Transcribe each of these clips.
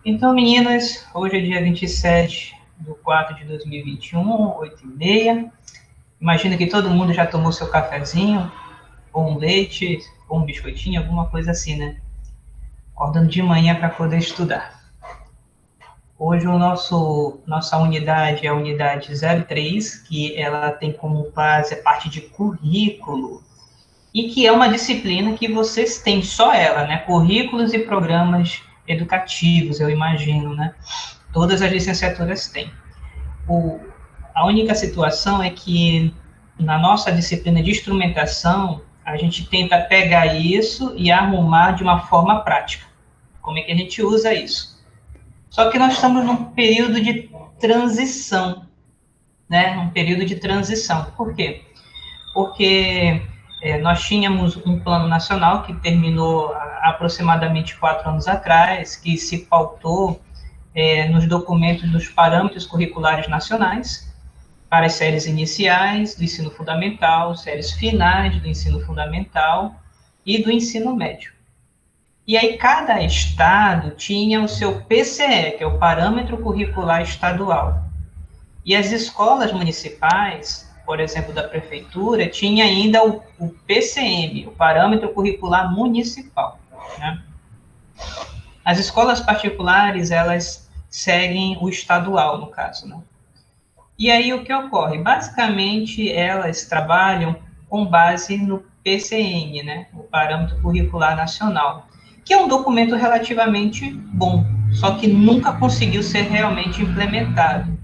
Então, meninas, hoje é dia 27/4/2021, 8h30. Imagino que todo mundo já tomou seu cafezinho, ou um leite, ou um biscoitinho, alguma coisa assim, né? Acordando de manhã para poder estudar. Hoje nossa unidade é a unidade 03, que ela tem como base a parte de currículo, e que é uma disciplina que vocês têm, só ela, né? Currículos e programas educativos, eu imagino, né? Todas as licenciaturas têm. A única situação é que na nossa disciplina de instrumentação, a gente tenta pegar isso e arrumar de uma forma prática. Como é que a gente usa isso? Só que nós estamos num período de transição, né? Um período de transição. Por quê? Porque nós tínhamos um plano nacional que terminou há aproximadamente 4 anos atrás, que se pautou nos documentos dos parâmetros curriculares nacionais, para as séries iniciais do ensino fundamental, séries finais do ensino fundamental e do ensino médio. E aí cada estado tinha o seu PCE, que é o Parâmetro Curricular Estadual. E as escolas municipais, por exemplo, da prefeitura, tinha ainda o PCM, o Parâmetro Curricular Municipal, né? As escolas particulares, elas seguem o estadual, no caso, né? E aí o que ocorre? Basicamente, elas trabalham com base no PCN, né? O Parâmetro Curricular Nacional, que é um documento relativamente bom, só que nunca conseguiu ser realmente implementado,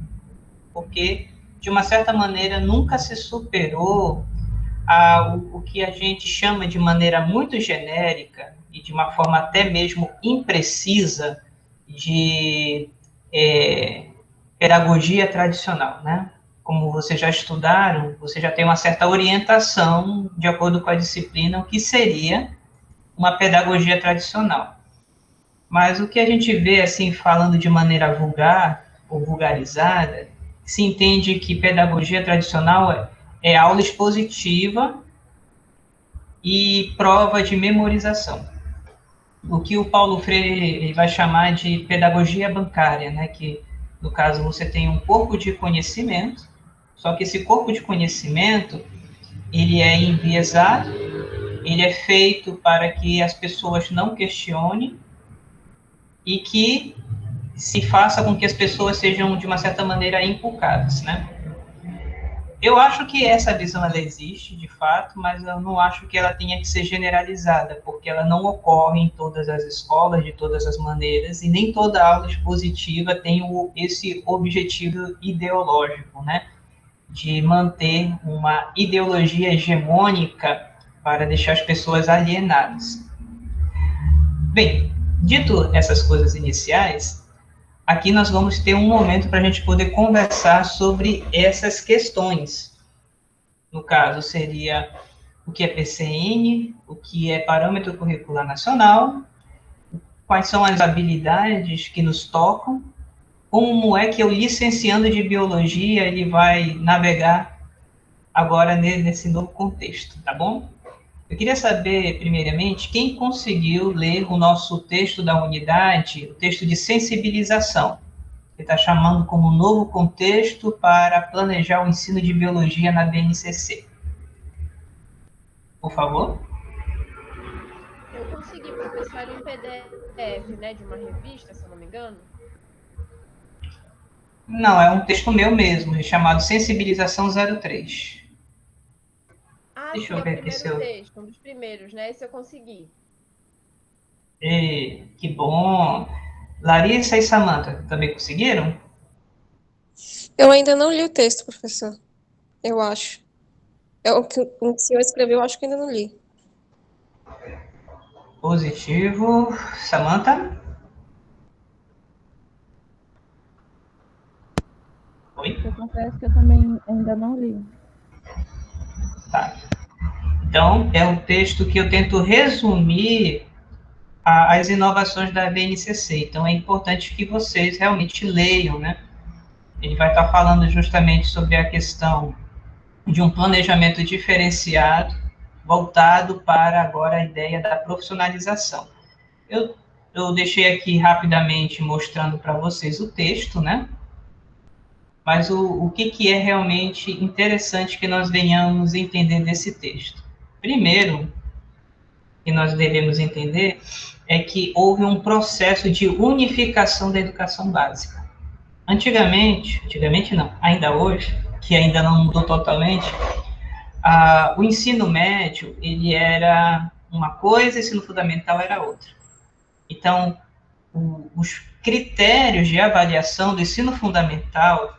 porque, de uma certa maneira, nunca se superou o que a gente chama de maneira muito genérica e de uma forma até mesmo imprecisa de pedagogia tradicional, né? Como vocês já estudaram, você já tem uma certa orientação, de acordo com a disciplina, o que seria uma pedagogia tradicional. Mas o que a gente vê, assim, falando de maneira vulgar ou vulgarizada, se entende que pedagogia tradicional é aula expositiva e prova de memorização. O que o Paulo Freire ele vai chamar de pedagogia bancária, né? Que, no caso, você tem um corpo de conhecimento, só que esse corpo de conhecimento, ele é enviesado, ele é feito para que as pessoas não questionem e que se faça com que as pessoas sejam, de uma certa maneira, inculcadas, né? Eu acho que essa visão, ela existe, de fato, mas eu não acho que ela tenha que ser generalizada, porque ela não ocorre em todas as escolas, de todas as maneiras, e nem toda aula expositiva tem esse objetivo ideológico, né? De manter uma ideologia hegemônica para deixar as pessoas alienadas. Bem, dito essas coisas iniciais, aqui nós vamos ter um momento para a gente poder conversar sobre essas questões. No caso, seria o que é PCN, o que é Parâmetro Curricular Nacional, quais são as habilidades que nos tocam, como é que o licenciando de Biologia ele vai navegar agora nesse novo contexto, tá bom? Eu queria saber, primeiramente, quem conseguiu ler o nosso texto da unidade, o texto de sensibilização, que está chamando como novo contexto para planejar o ensino de biologia na BNCC. Por favor. Eu consegui, professor, era um PDF, né, de uma revista, se eu não me engano. Não, é um texto meu mesmo, chamado Sensibilização 03. Deixa eu ver aqui se eu... texto, um dos primeiros, né? Esse eu consegui. Que bom. Larissa e Samantha, também conseguiram? Eu ainda não li o texto, professor. Eu acho. O que o senhor escreveu, eu acho que ainda não li. Positivo. Samantha? Oi? Eu confesso que eu também ainda não li. Tá. Então, é um texto que eu tento resumir as inovações da BNCC. Então, é importante que vocês realmente leiam, né? Ele vai estar falando justamente sobre a questão de um planejamento diferenciado voltado para agora a ideia da profissionalização. Eu deixei aqui rapidamente mostrando para vocês o texto, né? Mas o que é realmente interessante que nós venhamos entender desse texto? Primeiro, que nós devemos entender é que houve um processo de unificação da educação básica. Antigamente não, ainda hoje, que ainda não mudou totalmente, o ensino médio, ele era uma coisa, o ensino fundamental era outra. Então, os critérios de avaliação do ensino fundamental,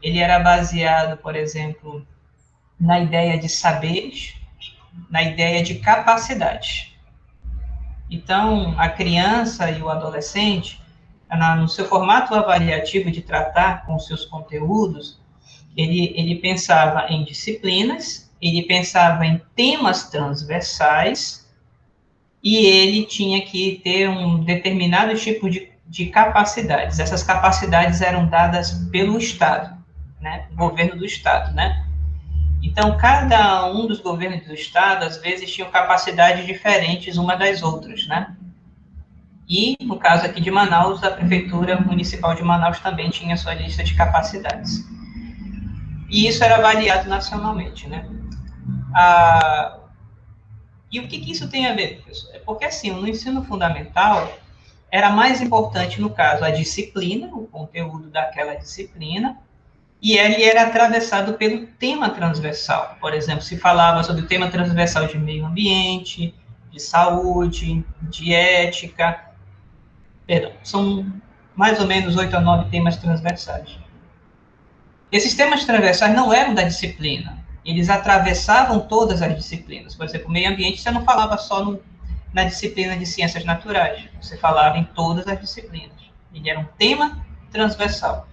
ele era baseado, por exemplo, na ideia de saberes, na ideia de capacidade. Então, a criança e o adolescente, no seu formato avaliativo de tratar com seus conteúdos, ele pensava em disciplinas, ele pensava em temas transversais, e ele tinha que ter um determinado tipo de capacidades. Essas capacidades eram dadas pelo Estado, né? O governo do Estado, né? Então, cada um dos governos do Estado, às vezes, tinham capacidades diferentes uma das outras, né? E, no caso aqui de Manaus, a Prefeitura Municipal de Manaus também tinha sua lista de capacidades. E isso era avaliado nacionalmente, né? E o que isso tem a ver, professor? É porque, assim, no ensino fundamental, era mais importante, no caso, a disciplina, o conteúdo daquela disciplina, e ele era atravessado pelo tema transversal. Por exemplo, se falava sobre o tema transversal de meio ambiente, de saúde, de ética, são mais ou menos 8 a 9 temas transversais. Esses temas transversais não eram da disciplina, eles atravessavam todas as disciplinas. Por exemplo, meio ambiente, você não falava só na disciplina de ciências naturais, você falava em todas as disciplinas. Ele era um tema transversal.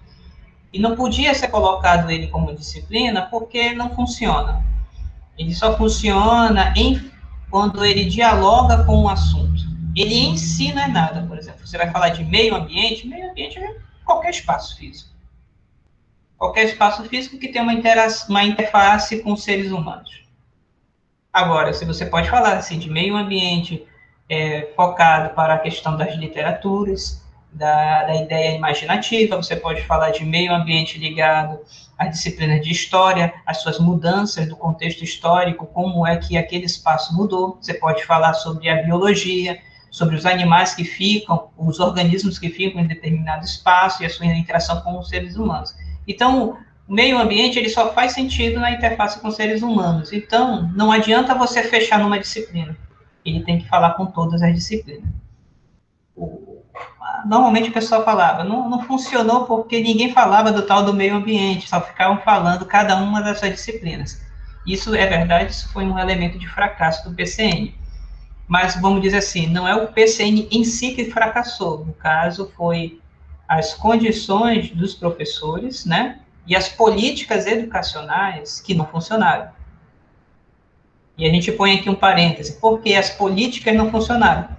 E não podia ser colocado ele como disciplina porque não funciona. Ele só funciona quando ele dialoga com o assunto. Ele em si não é nada, por exemplo. Você vai falar de meio ambiente é qualquer espaço físico. Qualquer espaço físico que tenha uma interface com seres humanos. Agora, se você pode falar assim, de meio ambiente focado para a questão das literaturas, da ideia imaginativa, você pode falar de meio ambiente ligado às disciplinas de história, às suas mudanças do contexto histórico, como é que aquele espaço mudou. Você pode falar sobre a biologia, sobre os animais que ficam, os organismos que ficam em determinado espaço e a sua interação com os seres humanos. Então, o meio ambiente ele só faz sentido na interface com seres humanos. Então, não adianta você fechar numa disciplina. Ele tem que falar com todas as disciplinas. Normalmente o pessoal falava, não funcionou porque ninguém falava do tal do meio ambiente, só ficavam falando cada uma das suas disciplinas. Isso é verdade, isso foi um elemento de fracasso do PCN. Mas, vamos dizer assim, não é o PCN em si que fracassou. No caso, foi as condições dos professores, né, e as políticas educacionais que não funcionaram. E a gente põe aqui um parêntese, por que as políticas não funcionaram?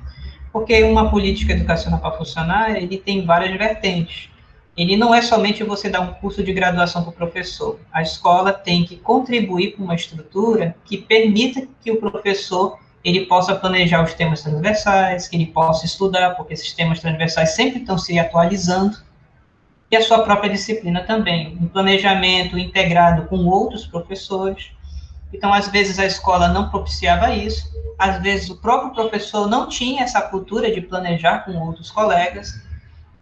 Porque uma política educacional para funcionar, ele tem várias vertentes. Ele não é somente você dar um curso de graduação para o professor. A escola tem que contribuir com uma estrutura que permita que o professor ele possa planejar os temas transversais, que ele possa estudar, porque esses temas transversais sempre estão se atualizando, e a sua própria disciplina também, um planejamento integrado com outros professores. Então, às vezes, a escola não propiciava isso, às vezes, o próprio professor não tinha essa cultura de planejar com outros colegas,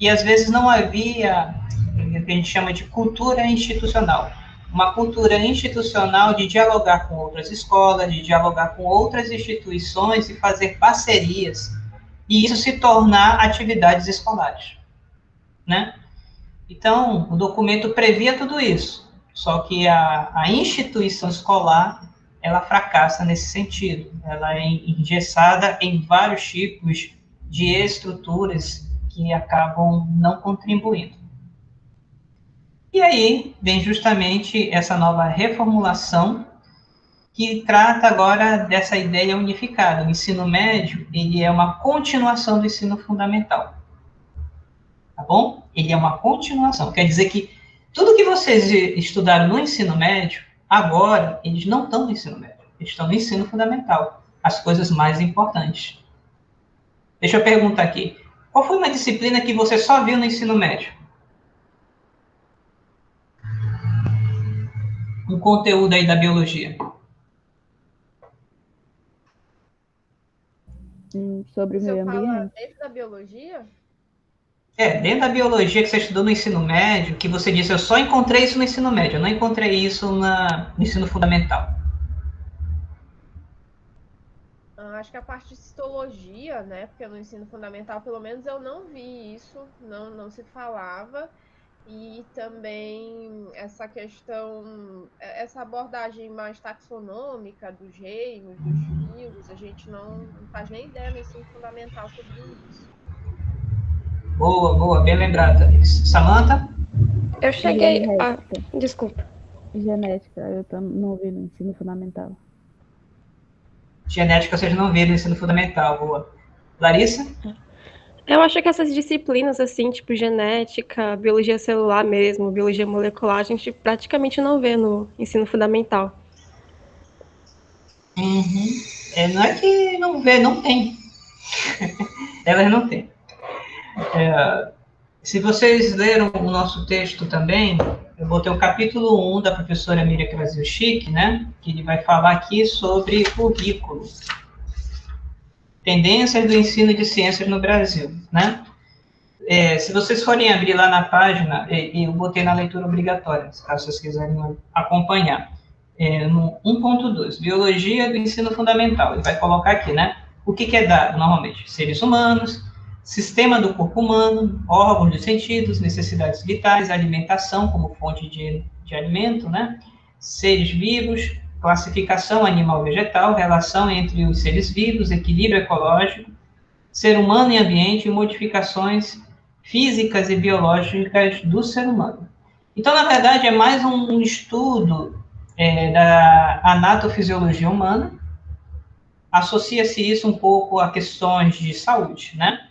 e às vezes não havia o que a gente chama de cultura institucional. Uma cultura institucional de dialogar com outras escolas, de dialogar com outras instituições e fazer parcerias, e isso se tornar atividades escolares, né? Então, o documento previa tudo isso, só que a instituição escolar, ela fracassa nesse sentido, ela é engessada em vários tipos de estruturas que acabam não contribuindo. E aí vem justamente essa nova reformulação que trata agora dessa ideia unificada. O ensino médio, ele é uma continuação do ensino fundamental. Tá bom? Ele é uma continuação. Quer dizer que tudo que vocês estudaram no ensino médio, agora, eles não estão no ensino médio. estão no ensino fundamental, as coisas mais importantes. Deixa eu perguntar aqui, qual foi uma disciplina que você só viu no ensino médio? Um conteúdo aí da biologia. Sobre o Se eu meio falar ambiente. dentro da biologia, Dentro da biologia que você estudou no ensino médio, que você disse, eu só encontrei isso no ensino médio, eu não encontrei isso no ensino fundamental. acho que a parte de citologia, né? Porque no ensino fundamental, pelo menos, eu não vi isso, não se falava. E também essa questão, essa abordagem mais taxonômica dos reinos, dos filos, a gente não faz nem ideia no ensino fundamental sobre isso. Boa, bem lembrada. Samantha? Eu cheguei a... Genética. Desculpa. Genética, eu não vi no ensino fundamental. Genética vocês não viram no ensino fundamental, boa. Larissa? Eu acho que essas disciplinas, assim, tipo genética, biologia celular mesmo, biologia molecular, a gente praticamente não vê no ensino fundamental. Uhum. Não é que não vê, não tem. Elas não têm. Se vocês leram o nosso texto também, eu botei o capítulo 1 da professora Miriam Krasiuschik, né? Que ele vai falar aqui sobre currículo. Tendências do ensino de ciências no Brasil, né? Se vocês forem abrir lá na página, eu botei na leitura obrigatória, caso vocês quiserem acompanhar. No 1.2, Biologia do Ensino Fundamental. Ele vai colocar aqui, né? O que é dado, normalmente? Seres humanos, sistema do corpo humano, órgãos dos sentidos, necessidades vitais, alimentação como fonte de alimento, né? Seres vivos, classificação animal-vegetal, relação entre os seres vivos, equilíbrio ecológico, ser humano e ambiente e modificações físicas e biológicas do ser humano. Então, na verdade, é mais um estudo da anatofisiologia humana, associa-se isso um pouco a questões de saúde, né?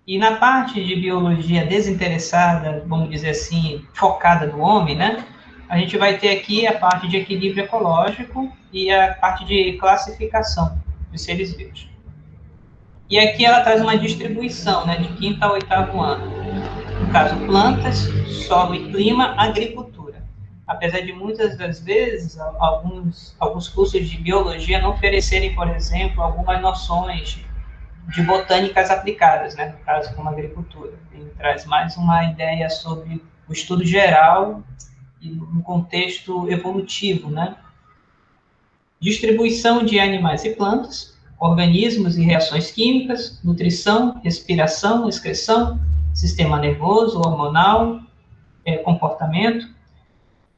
E na parte de biologia desinteressada, vamos dizer assim, focada no homem, né? A gente vai ter aqui a parte de equilíbrio ecológico e a parte de classificação dos seres vivos. E aqui ela traz uma distribuição, né, de 5º ao 8º ano. No caso, plantas, solo e clima, agricultura. Apesar de muitas das vezes alguns cursos de biologia não oferecerem, por exemplo, algumas noções de botânicas aplicadas, né, no caso, como agricultura. Ele traz mais uma ideia sobre o estudo geral e um contexto evolutivo, né? Distribuição de animais e plantas, organismos e reações químicas, nutrição, respiração, excreção, sistema nervoso, hormonal, comportamento,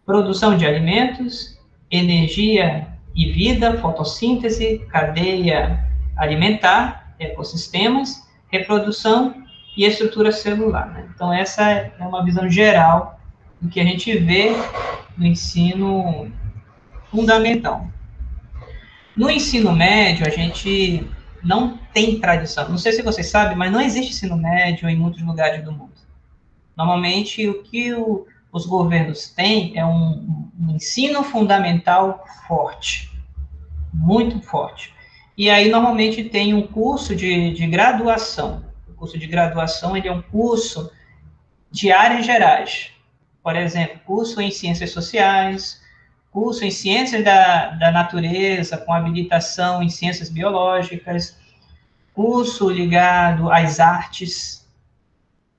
produção de alimentos, energia e vida, fotossíntese, cadeia alimentar, ecossistemas, reprodução e estrutura celular, né? Então, essa é uma visão geral do que a gente vê no ensino fundamental. No ensino médio, a gente não tem tradição. Não sei se vocês sabem, mas não existe ensino médio em muitos lugares do mundo. Normalmente, o que os governos têm é um ensino fundamental forte, muito forte. E aí, normalmente, tem um curso de graduação. O curso de graduação ele é um curso de áreas gerais. Por exemplo, curso em ciências sociais, curso em ciências da natureza, com habilitação em ciências biológicas, curso ligado às artes.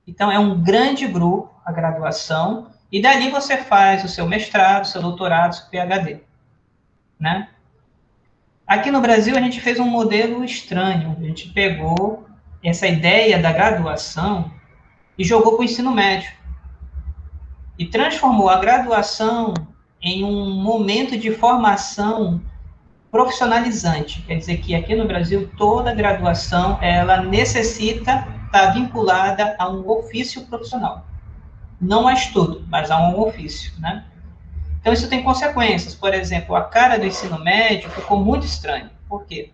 Então, é um grande grupo, a graduação, e dali você faz o seu mestrado, seu doutorado, seu PhD, né? Aqui no Brasil, a gente fez um modelo estranho. A gente pegou essa ideia da graduação e jogou para o ensino médio. E transformou a graduação em um momento de formação profissionalizante. Quer dizer que aqui no Brasil, toda graduação, ela necessita estar vinculada a um ofício profissional. Não a estudo, mas a um ofício, né? Então, isso tem consequências. Por exemplo, a cara do ensino médio ficou muito estranha. Por quê?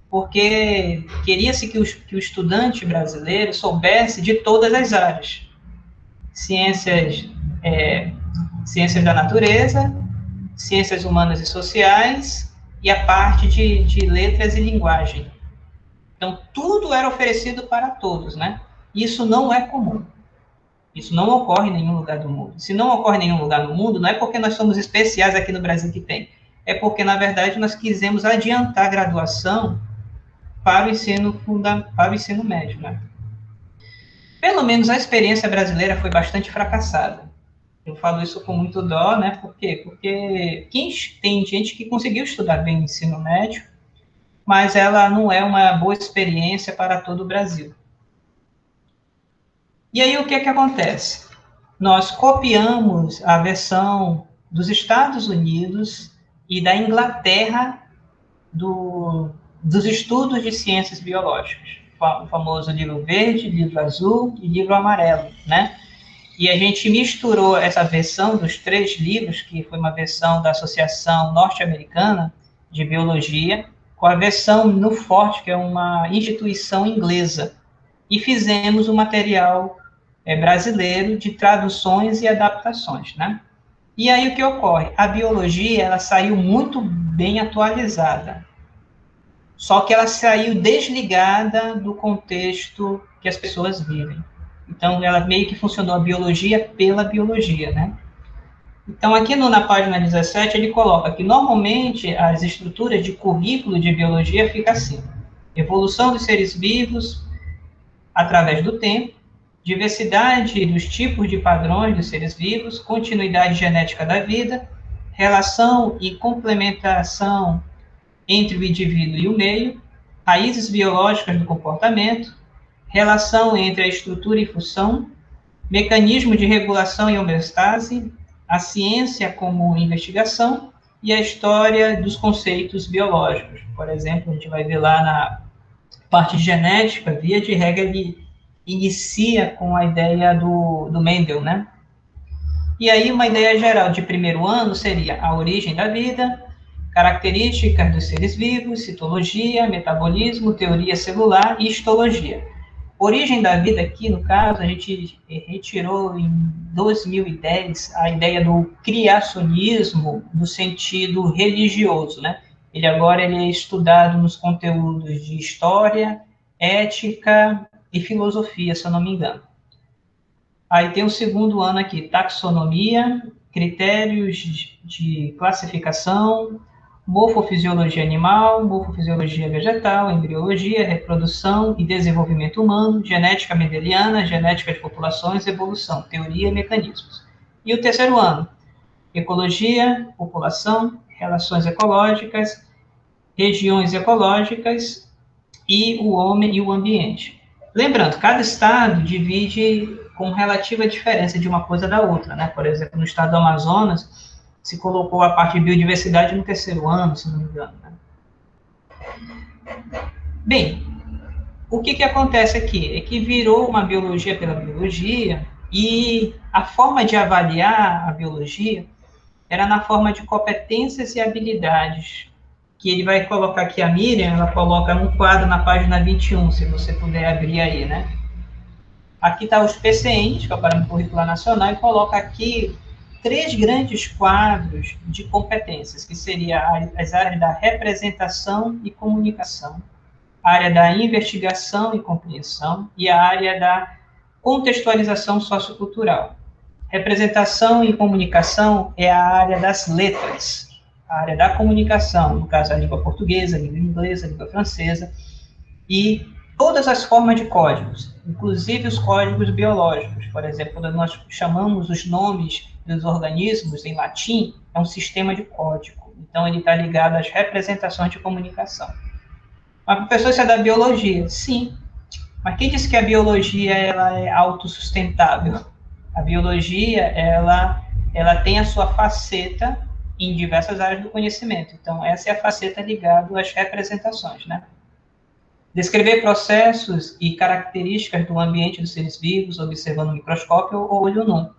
Porque queria-se que o estudante brasileiro soubesse de todas as áreas. Ciências da natureza, ciências humanas e sociais e a parte de letras e linguagem. Então, tudo era oferecido para todos, né? Isso não é comum. Isso não ocorre em nenhum lugar do mundo. Se não ocorre em nenhum lugar do mundo, não é porque nós somos especiais aqui no Brasil que tem. É porque, na verdade, nós quisemos adiantar a graduação para o ensino médio, né? Pelo menos a experiência brasileira foi bastante fracassada. Eu falo isso com muito dó, né? Por quê? Porque tem gente que conseguiu estudar bem o ensino médio, mas ela não é uma boa experiência para todo o Brasil. E aí o que é que acontece? Nós copiamos a versão dos Estados Unidos e da Inglaterra dos estudos de ciências biológicas, o famoso livro verde, livro azul e livro amarelo, né? E a gente misturou essa versão dos 3 livros, que foi uma versão da Associação Norte-Americana de Biologia, com a versão no Forte, que é uma instituição inglesa, e fizemos um material brasileiro de traduções e adaptações, né? E aí o que ocorre? A biologia, ela saiu muito bem atualizada, só que ela saiu desligada do contexto que as pessoas vivem. Então, ela meio que funcionou a biologia pela biologia, né? Então, aqui na página 17, ele coloca que, normalmente, as estruturas de currículo de biologia ficam assim. Evolução dos seres vivos através do tempo, diversidade dos tipos de padrões dos seres vivos, continuidade genética da vida, relação e complementação entre o indivíduo e o meio, raízes biológicas do comportamento, relação entre a estrutura e função, mecanismo de regulação e homeostase, a ciência como investigação e a história dos conceitos biológicos. Por exemplo, a gente vai ver lá na parte genética, via de regra, ele inicia com a ideia do Mendel, né? E aí, uma ideia geral de primeiro ano seria a origem da vida, características dos seres vivos, citologia, metabolismo, teoria celular e histologia. Origem da vida aqui, no caso, a gente retirou em 2010 a ideia do criacionismo no sentido religioso, né? Ele é estudado nos conteúdos de história, ética e filosofia, se eu não me engano. Aí tem o segundo ano aqui, taxonomia, critérios de classificação, morfofisiologia animal, morfofisiologia vegetal, embriologia, reprodução e desenvolvimento humano, genética mendeliana, genética de populações, evolução, teoria e mecanismos. E o terceiro ano, ecologia, população, relações ecológicas, regiões ecológicas e o homem e o ambiente. Lembrando, cada estado divide com relativa diferença de uma coisa da outra, né? Por exemplo, no estado do Amazonas, se colocou a parte de biodiversidade no terceiro ano, se não me engano, né? Bem, o que acontece aqui? É que virou uma biologia pela biologia e a forma de avaliar a biologia era na forma de competências e habilidades, que ele vai colocar aqui, a Miriam, ela coloca um quadro na página 21, se você puder abrir aí, né? Aqui está os PCNs, que é o Parâmetro Curricular Nacional, e coloca aqui 3 grandes quadros de competências, que seriam as áreas da representação e comunicação, a área da investigação e compreensão e a área da contextualização sociocultural. Representação e comunicação é a área das letras, a área da comunicação, no caso a língua portuguesa, a língua inglesa, a língua francesa, e todas as formas de códigos, inclusive os códigos biológicos. Por exemplo, quando nós chamamos os nomes dos organismos em latim, é um sistema de código. Então, ele está ligado às representações de comunicação. Mas, professor, isso é da biologia? Sim. Mas quem disse que a biologia ela é autossustentável? A biologia, ela tem a sua faceta em diversas áreas do conhecimento. Então, essa é a faceta ligada às representações, né? Descrever processos e características do ambiente dos seres vivos, observando o microscópio ou olho nu.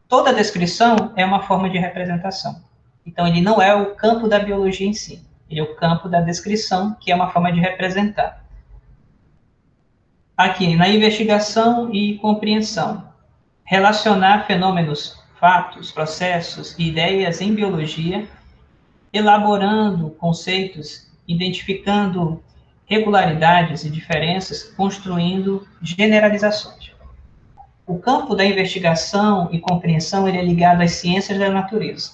Toda descrição é uma forma de representação. Então, ele não é o campo da biologia em si. Ele é o campo da descrição, que é uma forma de representar. Aqui, na investigação e compreensão. Relacionar fenômenos, fatos, processos e ideias em biologia elaborando conceitos, identificando regularidades e diferenças, construindo generalizações. O campo da investigação e compreensão ele é ligado às ciências da natureza.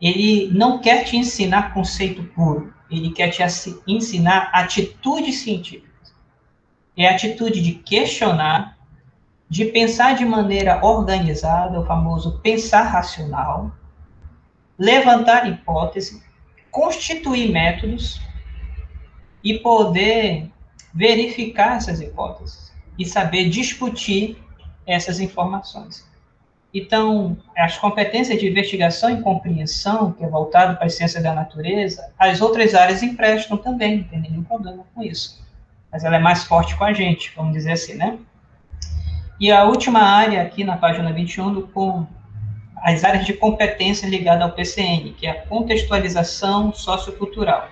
Ele não quer te ensinar conceito puro, ele quer te ensinar atitudes científicas. É a atitude de questionar, de pensar de maneira organizada, o famoso pensar racional, levantar hipóteses, constituir métodos e poder verificar essas hipóteses e saber discutir essas informações. Então, as competências de investigação e compreensão, que é voltado para as ciências da natureza, as outras áreas emprestam também, não tem nenhum problema com isso. Mas ela é mais forte com a gente, vamos dizer assim, né? E a última área aqui na página 21, com as áreas de competência ligadas ao PCN, que é a contextualização sociocultural,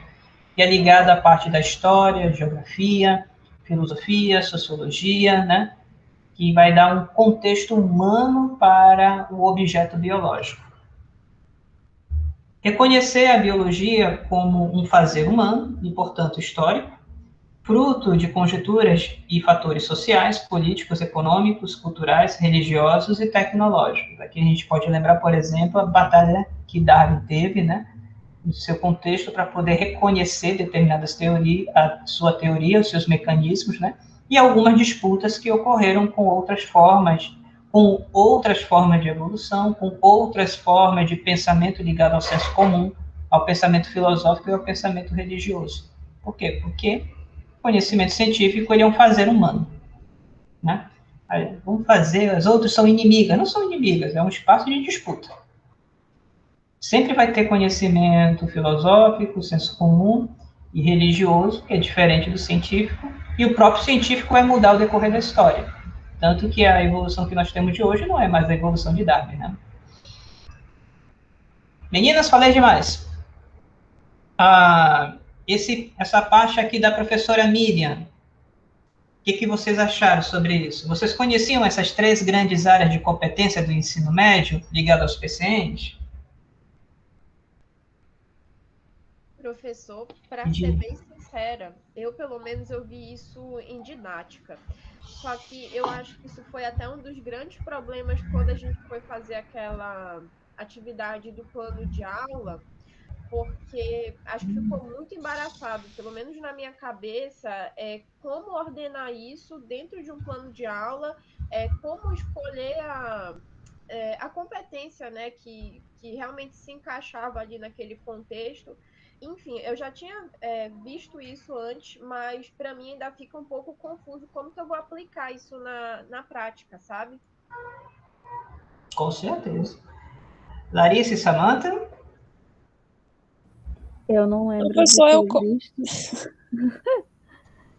que é ligada à parte da história, geografia, filosofia, sociologia, né? Que vai dar um contexto humano para o objeto biológico. Reconhecer a biologia como um fazer humano, e, portanto, histórico, fruto de conjecturas e fatores sociais, políticos, econômicos, culturais, religiosos e tecnológicos. Aqui a gente pode lembrar, por exemplo, a batalha que Darwin teve, né, no seu contexto, para poder reconhecer determinadas teorias, a sua teoria, os seus mecanismos, né, e algumas disputas que ocorreram com outras formas de evolução, com outras formas de pensamento ligado ao senso comum, ao pensamento filosófico e ao pensamento religioso. Por quê? Porque conhecimento científico ele é um fazer humano, né? Aí, vamos fazer, as outras são inimigas. Não são inimigas, é um espaço de disputa. Sempre vai ter conhecimento filosófico, senso comum e religioso, que é diferente do científico, e o próprio científico vai mudar ao decorrer da história. Tanto que a evolução que nós temos de hoje não é mais a evolução de Darwin, né? Meninas, falei demais. Essa parte aqui da professora Miriam, o que vocês acharam sobre isso? Vocês conheciam essas 3 grandes áreas de competência do ensino médio ligadas aos PCNs? Professor, para ser bem sincera, eu pelo menos eu vi isso em didática. Só que eu acho que isso foi até um dos grandes problemas quando a gente foi fazer aquela atividade do plano de aula, porque acho que ficou muito embaraçado, pelo menos na minha cabeça, como ordenar isso dentro de um plano de aula, como escolher a competência, né, que realmente se encaixava ali naquele contexto. Enfim, eu já tinha visto isso antes, mas para mim ainda fica um pouco confuso como que eu vou aplicar isso na prática, sabe? Com certeza. Larissa e Samantha? Eu não lembro Professor, de ter visto.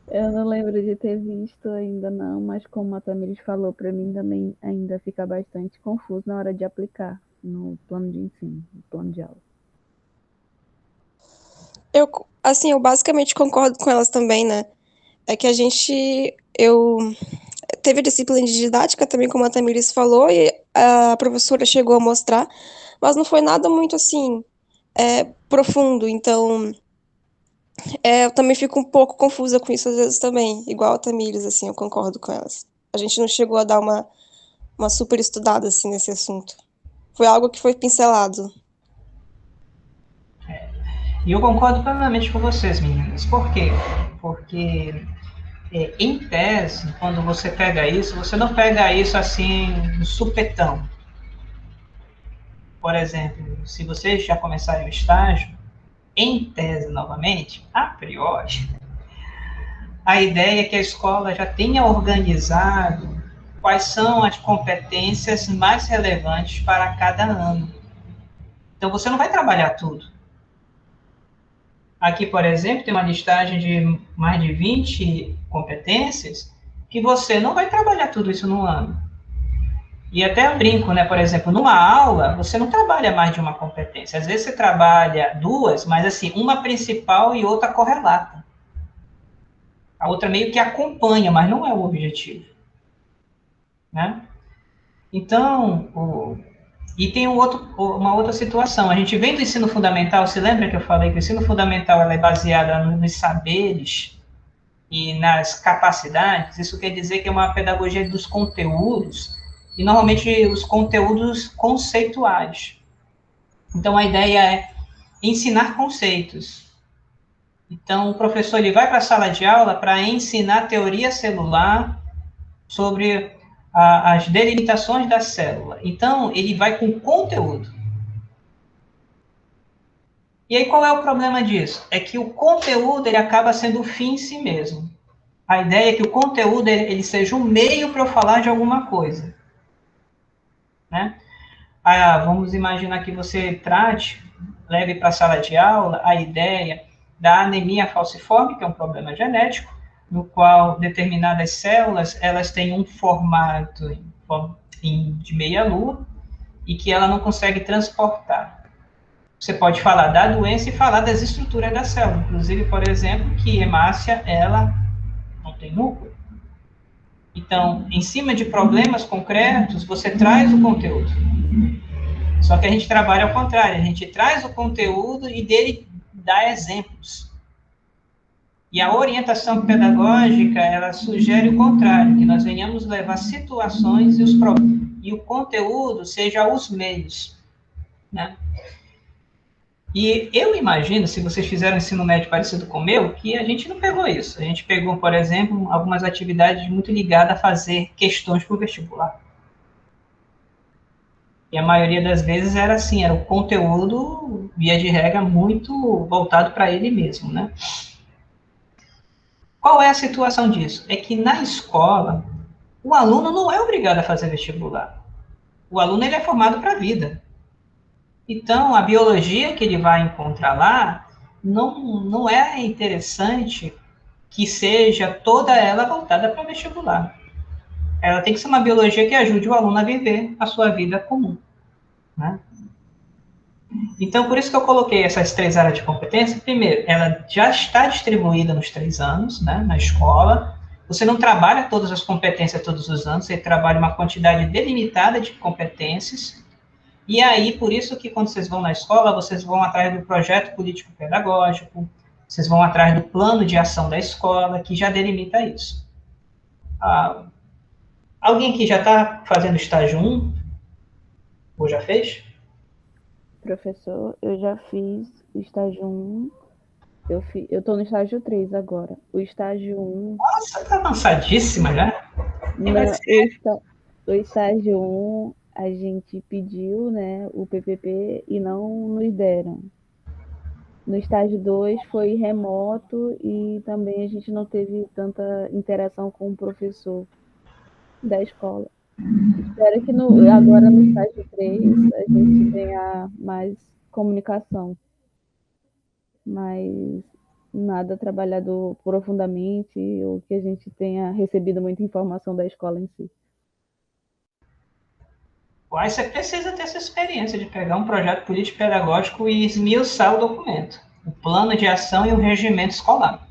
Eu não lembro de ter visto ainda não, mas como a Tamires falou, para mim também ainda fica bastante confuso na hora de aplicar no plano de ensino, no plano de aula. Eu basicamente concordo com elas também, né? É que eu teve a disciplina de didática também, como a Tamires falou, e a professora chegou a mostrar, mas não foi nada muito assim, profundo, então eu também fico um pouco confusa com isso às vezes também, igual a Tamires, assim, eu concordo com elas. A gente não chegou a dar uma super estudada, assim, nesse assunto. Foi algo que foi pincelado. E eu concordo plenamente com vocês, meninas. Por quê? Porque, em tese, quando você pega isso, você não pega isso assim, no supetão. Por exemplo, se vocês já começarem o estágio, em tese, novamente, a priori, a ideia é que a escola já tenha organizado quais são as competências mais relevantes para cada ano. Então, você não vai trabalhar tudo. Aqui, por exemplo, tem uma listagem de mais de 20 competências que você não vai trabalhar tudo isso no ano. E até eu brinco, né? Por exemplo, numa aula, você não trabalha mais de uma competência. Às vezes você trabalha 2, mas assim, uma principal e outra correlata. A outra meio que acompanha, mas não é o objetivo. Né? Então, E tem uma outra situação. A gente vem do ensino fundamental, se lembra que eu falei que o ensino fundamental ela é baseada nos saberes e nas capacidades? Isso quer dizer que é uma pedagogia dos conteúdos, e normalmente os conteúdos conceituais. Então, a ideia é ensinar conceitos. Então, o professor ele vai para a sala de aula para ensinar teoria celular sobre as delimitações da célula. Então, ele vai com conteúdo. E aí, qual é o problema disso? É que o conteúdo ele acaba sendo o fim em si mesmo. A ideia é que o conteúdo ele seja um meio para eu falar de alguma coisa. Né? Vamos imaginar que você leve para a sala de aula a ideia da anemia falciforme, que é um problema genético, no qual determinadas células elas têm um formato de meia-lua e que ela não consegue transportar. Você pode falar da doença e falar das estruturas da célula. Inclusive, por exemplo, que hemácia, ela não tem núcleo. Então, em cima de problemas concretos, você traz o conteúdo. Só que a gente trabalha ao contrário. A gente traz o conteúdo e dele dá exemplos. E a orientação pedagógica, ela sugere o contrário, que nós venhamos levar situações e o conteúdo seja os meios, né? E eu imagino, se vocês fizeram ensino médio parecido com o meu, que a gente não pegou isso. A gente pegou, por exemplo, algumas atividades muito ligadas a fazer questões para o vestibular. E a maioria das vezes era assim, era o conteúdo, via de regra, muito voltado para ele mesmo, né? Qual é a situação disso? É que na escola, o aluno não é obrigado a fazer vestibular. O aluno ele é formado para a vida. Então, a biologia que ele vai encontrar lá não é interessante que seja toda ela voltada para vestibular. Ela tem que ser uma biologia que ajude o aluno a viver a sua vida comum. Né? Então, por isso que eu coloquei essas 3 áreas de competência. Primeiro, ela já está distribuída nos 3 anos, né, na escola. Você não trabalha todas as competências todos os anos, você trabalha uma quantidade delimitada de competências. E aí, por isso que quando vocês vão na escola, vocês vão atrás do projeto político-pedagógico, vocês vão atrás do plano de ação da escola, que já delimita isso. Alguém que já está fazendo estágio 1? Ou já fez? Professor, eu já fiz o estágio 1. Eu estou no estágio 3 agora. O estágio 1... Nossa, tá avançadíssima já. O estágio 1, a gente pediu, né, o PPP e não nos deram. No estágio 2 foi remoto e também a gente não teve tanta interação com o professor da escola. Espero que agora no estágio 3 a gente tenha mais comunicação, mas nada trabalhado profundamente ou que a gente tenha recebido muita informação da escola em si. Aí você precisa ter essa experiência de pegar um projeto político-pedagógico e esmiuçar o documento, o plano de ação e o regimento escolar.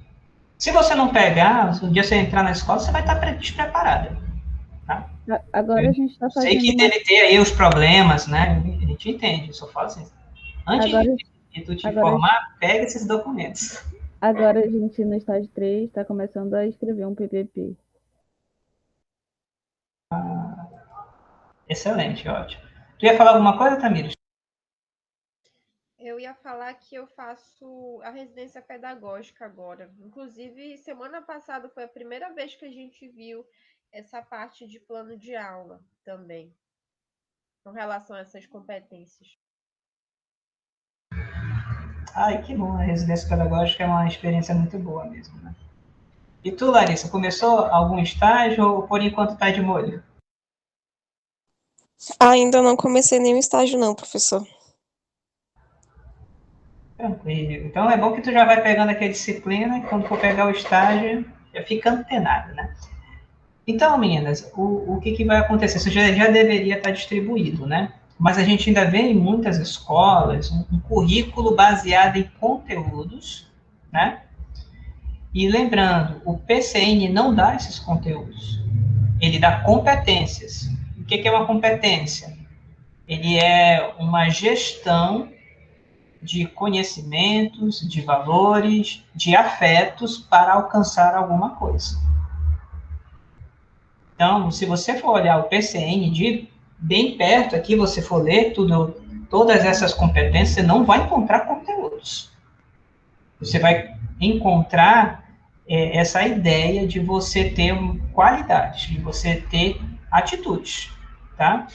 Se você não pegar, se um dia você entrar na escola, você vai estar despreparado. Tá? Agora a gente está fazendo... Sei que deve ter aí os problemas, né? A gente entende, eu só falo assim. Antes de tu te formar, pega esses documentos. Agora a gente, no estágio 3, está começando a escrever um PPP. Excelente, ótimo. Tu ia falar alguma coisa, Tamires? Eu ia falar que eu faço a residência pedagógica agora. Inclusive, semana passada foi a primeira vez que a gente viu essa parte de plano de aula também, com relação a essas competências. Ai, que bom, a residência pedagógica é uma experiência muito boa mesmo, né? E tu, Larissa, começou algum estágio ou por enquanto está de molho? Ainda não comecei nenhum estágio não, professor. Tranquilo. Então é bom que tu já vai pegando aqui a disciplina e quando for pegar o estágio, já fica antenado, né? Então, meninas, o que vai acontecer? Isso já deveria estar distribuído, né? Mas a gente ainda vê em muitas escolas um currículo baseado em conteúdos, né? E lembrando, o PCN não dá esses conteúdos. Ele dá competências. O que é uma competência? ele é uma gestão de conhecimentos, de valores, de afetos para alcançar alguma coisa. Então, se você for olhar o PCN de bem perto aqui, você for ler todas essas competências, você não vai encontrar conteúdos. Você vai encontrar essa ideia de você ter qualidade, de você ter atitudes, tá?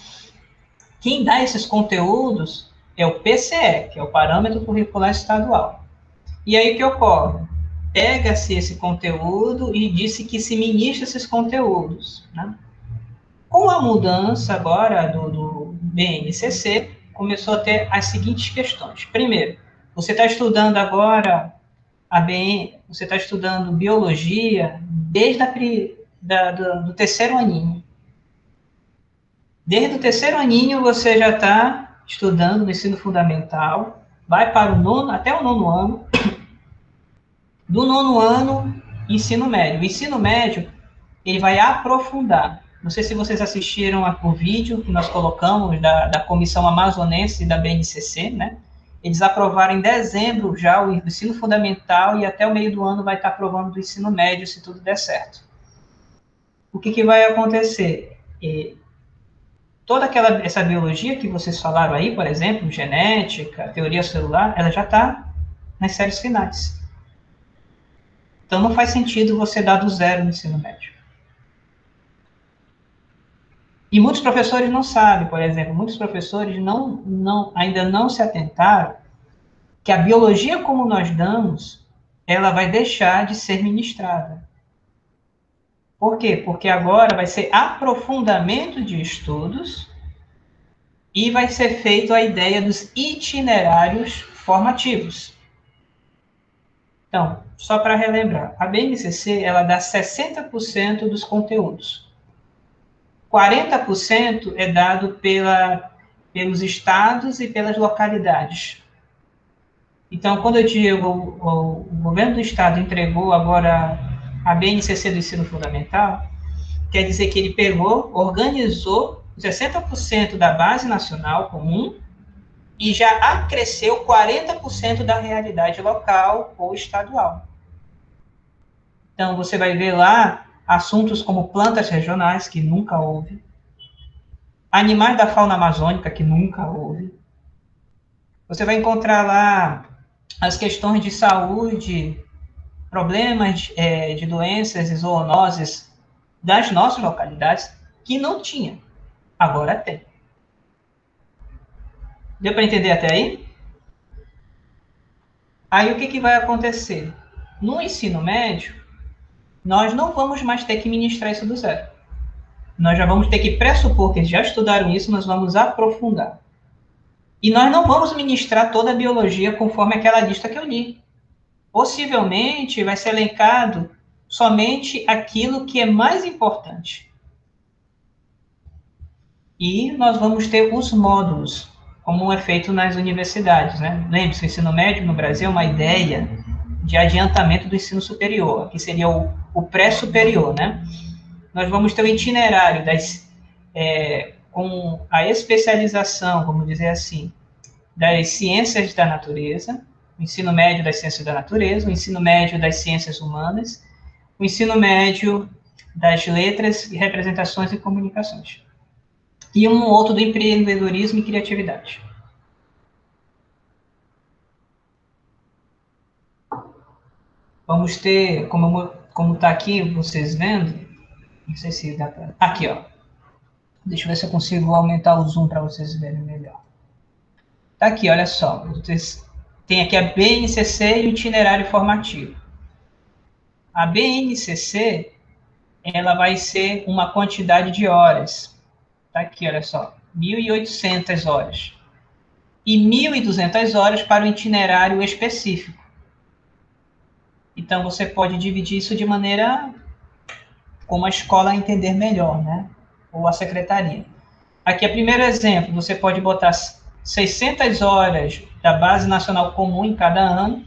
Quem dá esses conteúdos é o PCE, que é o Parâmetro Curricular Estadual. E aí o que ocorre? Pega-se esse conteúdo e disse que se ministra esses conteúdos, né? Com a mudança agora do BNCC, começou a ter as seguintes questões. Primeiro, você está estudando agora você está estudando biologia desde do terceiro aninho. Desde o terceiro aninho você já está estudando no ensino fundamental, vai para o nono, até o nono ano. Do nono ano, ensino médio. O ensino médio, ele vai aprofundar. Não sei se vocês assistiram o vídeo que nós colocamos da Comissão Amazonense da BNCC, né? Eles aprovaram em dezembro já o ensino fundamental e até o meio do ano vai estar aprovando do ensino médio, se tudo der certo. O que vai acontecer? Toda essa biologia que vocês falaram aí, por exemplo, genética, teoria celular, ela já está nas séries finais. Então, não faz sentido você dar do zero no ensino médio. E muitos professores não sabem, por exemplo, muitos professores ainda não se atentaram que a biologia como nós damos, ela vai deixar de ser ministrada. Por quê? Porque agora vai ser aprofundamento de estudos e vai ser feito a ideia dos itinerários formativos. Então, só para relembrar, a BNCC, ela dá 60% dos conteúdos. 40% é dado pelos estados e pelas localidades. Então, quando eu digo o governo do estado entregou agora a BNCC do ensino fundamental, quer dizer que ele pegou, organizou 60% da base nacional comum e já acresceu 40% da realidade local ou estadual. Então, você vai ver lá assuntos como plantas regionais, que nunca houve, animais da fauna amazônica, que nunca houve. Você vai encontrar lá as questões de saúde, problemas de doenças e zoonoses das nossas localidades, que não tinha, agora tem. Deu para entender até aí? Aí o que vai acontecer? No ensino médio, nós não vamos mais ter que ministrar isso do zero. Nós já vamos ter que pressupor que eles já estudaram isso, nós vamos aprofundar. E nós não vamos ministrar toda a biologia conforme aquela lista que eu li. Possivelmente vai ser elencado somente aquilo que é mais importante. E nós vamos ter os módulos, como é feito nas universidades, né? Lembre-se, o ensino médio no Brasil é uma ideia de adiantamento do ensino superior, que seria o pré-superior, né? Nós vamos ter o itinerário com a especialização, vamos dizer assim, das ciências da natureza, o ensino médio das ciências da natureza, o ensino médio das ciências humanas, o ensino médio das letras, representações e comunicações. E um outro do empreendedorismo e criatividade. Vamos ter, como está aqui, vocês vendo, não sei se dá para... Aqui, ó. Deixa eu ver se eu consigo aumentar o zoom para vocês verem melhor. Tá aqui, olha só. Tem aqui a BNCC e o itinerário formativo. A BNCC, ela vai ser uma quantidade de horas. Tá aqui, olha só. 1.800 horas. E 1.200 horas para o itinerário específico. Então, você pode dividir isso de maneira como a escola entender melhor, né? Ou a secretaria. Aqui é o primeiro exemplo. Você pode botar 600 horas da Base Nacional Comum em cada ano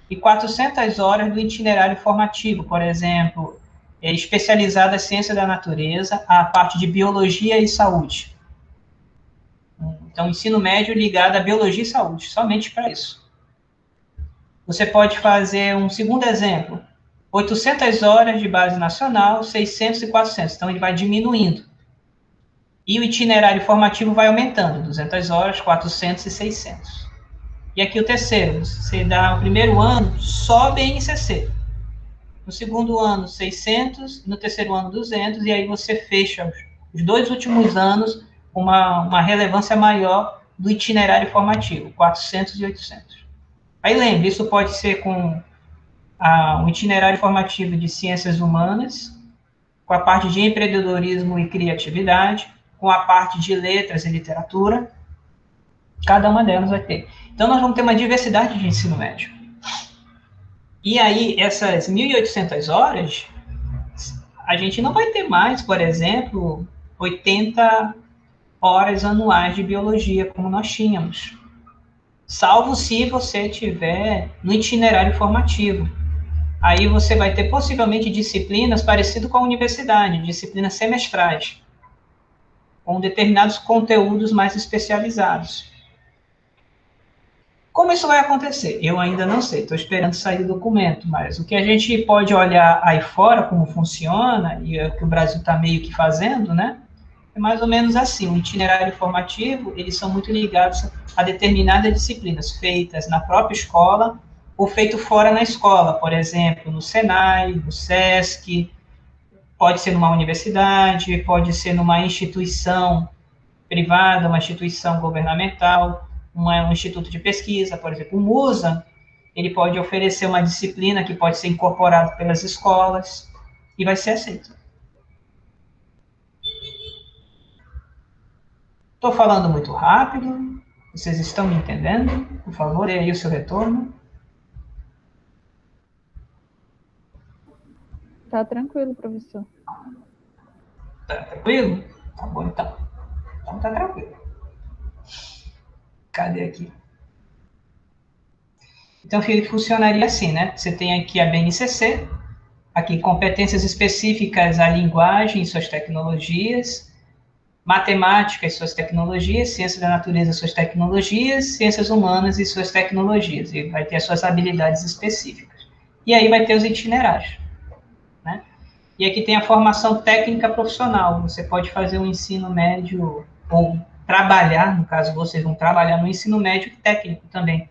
e 400 horas do itinerário formativo, por exemplo, especializada em ciência da natureza, a parte de biologia e saúde. Então, ensino médio ligado à biologia e saúde, somente para isso. Você pode fazer um segundo exemplo, 800 horas de base nacional, 600 e 400, então ele vai diminuindo. E o itinerário formativo vai aumentando, 200 horas, 400 e 600. E aqui o terceiro, você dá o primeiro ano só BNCC. No segundo ano, 600, no terceiro ano, 200, e aí você fecha os 2 últimos anos com uma relevância maior do itinerário formativo, 400 e 800. Aí lembre, isso pode ser com um itinerário formativo de ciências humanas, com a parte de empreendedorismo e criatividade, com a parte de letras e literatura, cada uma delas vai ter. Então, nós vamos ter uma diversidade de ensino médio. E aí, essas 1.800 horas, a gente não vai ter mais, por exemplo, 80 horas anuais de biologia, como nós tínhamos. Salvo se você tiver no itinerário formativo. Aí você vai ter possivelmente disciplinas parecidas com a universidade, disciplinas semestrais, com determinados conteúdos mais especializados. Como isso vai acontecer? Eu ainda não sei, estou esperando sair o documento, mas o que a gente pode olhar aí fora, como funciona, e é o que o Brasil está meio que fazendo, né? É mais ou menos assim, o itinerário formativo, eles são muito ligados a determinadas disciplinas feitas na própria escola ou feito fora na escola, por exemplo, no Senai, no SESC, pode ser numa universidade, pode ser numa instituição privada, uma instituição governamental, um instituto de pesquisa, por exemplo, o MUSA, ele pode oferecer uma disciplina que pode ser incorporada pelas escolas e vai ser aceito. Estou falando muito rápido, vocês estão me entendendo? Por favor, dê aí o seu retorno. Tá tranquilo, professor. Tá tranquilo? Tá bom, então. Então tá tranquilo. Cadê aqui? Então, funcionaria assim, né? Você tem aqui a BNCC, aqui competências específicas à linguagem e suas tecnologias, matemática e suas tecnologias, ciência da natureza e suas tecnologias, ciências humanas e suas tecnologias, e vai ter as suas habilidades específicas. E aí vai ter os itinerários, né? E aqui tem a formação técnica profissional, você pode fazer um ensino médio, ou trabalhar, no caso vocês vão trabalhar no ensino médio técnico também.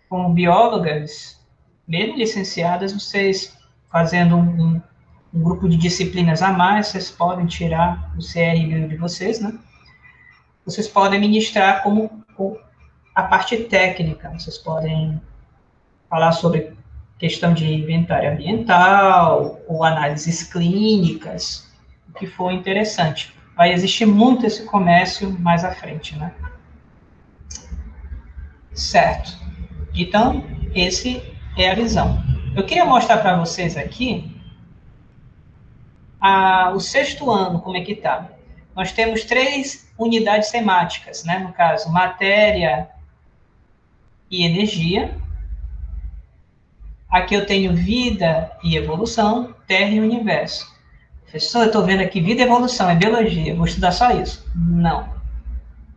Como biólogas, mesmo licenciadas, vocês fazendo um grupo de disciplinas a mais, vocês podem tirar o CRB de vocês, né? Vocês podem ministrar como a parte técnica, vocês podem falar sobre questão de inventário ambiental, ou análises clínicas, o que for interessante. Vai existir muito esse comércio mais à frente, né? Certo. Então, esse é a visão. Eu queria mostrar para vocês aqui o sexto ano, como é que está. Nós temos 3 unidades temáticas, né? No caso, matéria e energia. Aqui eu tenho vida e evolução, terra e universo. Professor, eu estou vendo aqui vida e evolução, é biologia, vou estudar só isso. Não.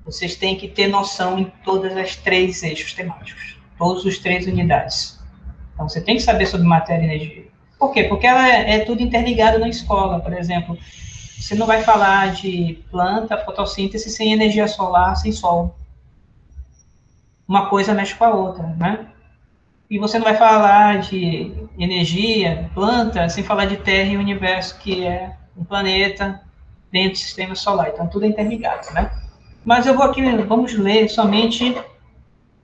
Vocês têm que ter noção em todas as 3 eixos temáticos, todos os 3 unidades. Então, você tem que saber sobre matéria e energia. Por quê? Porque ela é tudo interligado na escola, por exemplo. Você não vai falar de planta, fotossíntese sem energia solar, sem sol. Uma coisa mexe com a outra, né? E você não vai falar de energia, planta, sem falar de terra e universo, que é um planeta dentro do sistema solar. Então, tudo é interligado, né? Mas eu vou aqui, vamos ler somente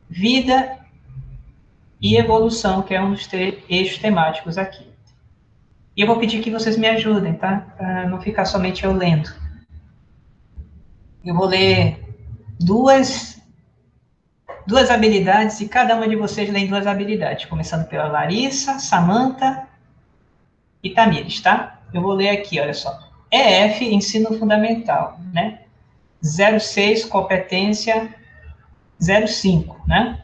vida e evolução, que é um dos 3 eixos temáticos aqui. E eu vou pedir que vocês me ajudem, tá? Para não ficar somente eu lendo. Eu vou ler duas habilidades, e cada uma de vocês lê 2 habilidades, começando pela Larissa, Samantha e Tamires, tá? Eu vou ler aqui, olha só. EF, ensino fundamental, né? 06, competência 05, né?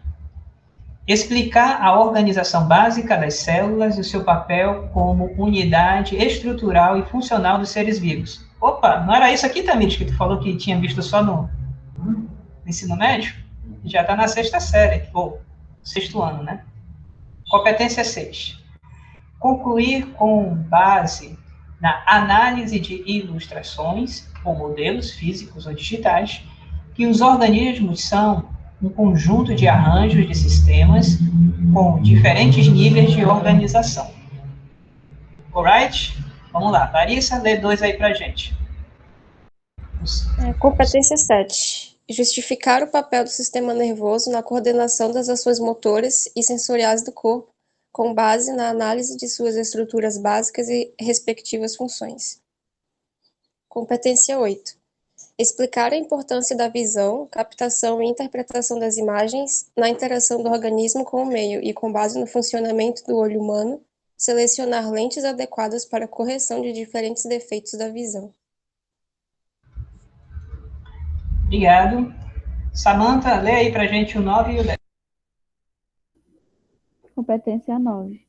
Explicar a organização básica das células e o seu papel como unidade estrutural e funcional dos seres vivos. Opa, não era isso aqui, Tamires, que tu falou que tinha visto só no... no ensino médio? Já está na sexta série, ou sexto ano, né? Competência 6. Concluir com base na análise de ilustrações ou modelos físicos ou digitais que os organismos são um conjunto de arranjos de sistemas com diferentes níveis de organização. Alright? Vamos lá. Larissa, lê 2 aí pra gente. Competência 7. Justificar o papel do sistema nervoso na coordenação das ações motoras e sensoriais do corpo, com base na análise de suas estruturas básicas e respectivas funções. Competência 8. Explicar a importância da visão, captação e interpretação das imagens na interação do organismo com o meio e, com base no funcionamento do olho humano, selecionar lentes adequadas para a correção de diferentes defeitos da visão. Obrigado. Samantha, lê aí pra gente o 9 e o 10. Competência 9.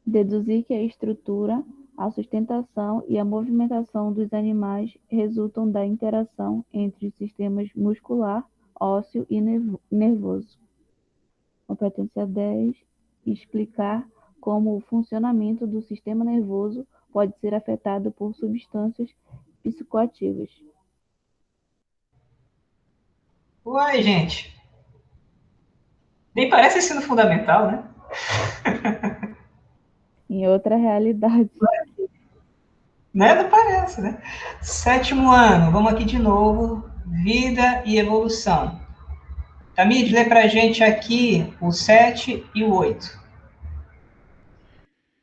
Deduzir que a estrutura, a sustentação e a movimentação dos animais resultam da interação entre os sistemas muscular, ósseo e nervoso. Competência 10. Explicar como o funcionamento do sistema nervoso pode ser afetado por substâncias psicoativas. Uai, gente. Nem parece ensino fundamental, né? Em outra realidade. Né? Não parece, né? 7º ano, vamos aqui de novo. Vida e evolução. Tamir, lê pra gente aqui o 7 e o 8.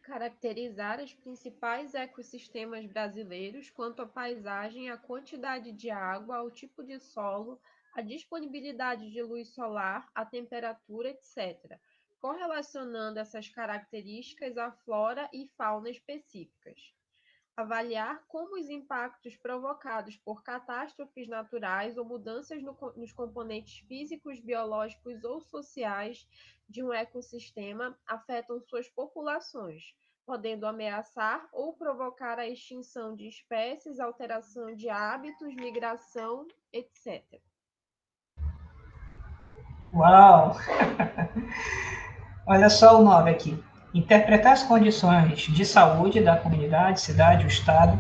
Caracterizar os principais ecossistemas brasileiros quanto à paisagem, à quantidade de água, ao tipo de solo, à disponibilidade de luz solar, à temperatura, etc., correlacionando essas características à flora e fauna específicas. Avaliar como os impactos provocados por catástrofes naturais ou mudanças nos componentes físicos, biológicos ou sociais de um ecossistema afetam suas populações, podendo ameaçar ou provocar a extinção de espécies, alteração de hábitos, migração, etc. Uau! Olha só o 9 aqui. Interpretar as condições de saúde da comunidade, cidade ou estado,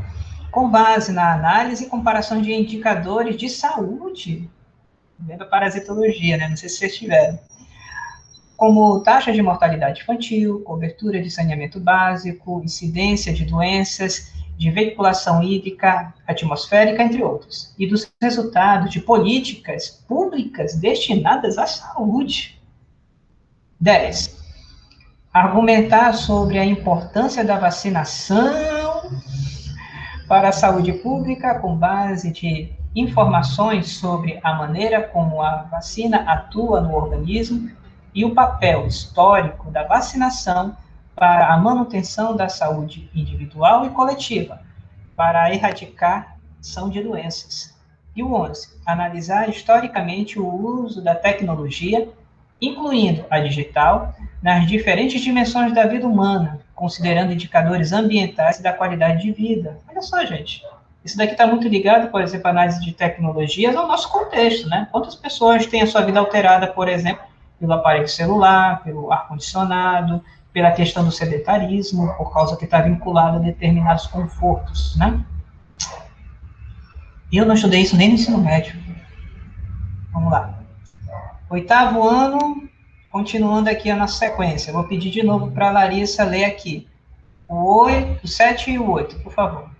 com base na análise e comparação de indicadores de saúde. Lembra parasitologia, né? Não sei se vocês tiveram. Como taxa de mortalidade infantil, cobertura de saneamento básico, incidência de doenças, de veiculação hídrica, atmosférica, entre outros. E dos resultados de políticas públicas destinadas à saúde. 10. Argumentar sobre a importância da vacinação para a saúde pública com base de informações sobre a maneira como a vacina atua no organismo e o papel histórico da vacinação para a manutenção da saúde individual e coletiva, para a erradicação de doenças. E o 11. Analisar historicamente o uso da tecnologia, incluindo a digital, nas diferentes dimensões da vida humana, considerando indicadores ambientais e da qualidade de vida. Olha só, gente. Isso daqui está muito ligado, por exemplo, à análise de tecnologias ao nosso contexto, né? Quantas pessoas têm a sua vida alterada, por exemplo, pelo aparelho celular, pelo ar-condicionado, pela questão do sedentarismo, por causa que está vinculado a determinados confortos, né? Eu não estudei isso nem no ensino médio. Vamos lá. 8º ano, continuando aqui a nossa sequência. Vou pedir de novo para a Larissa ler aqui. O 7 e o 8, por favor.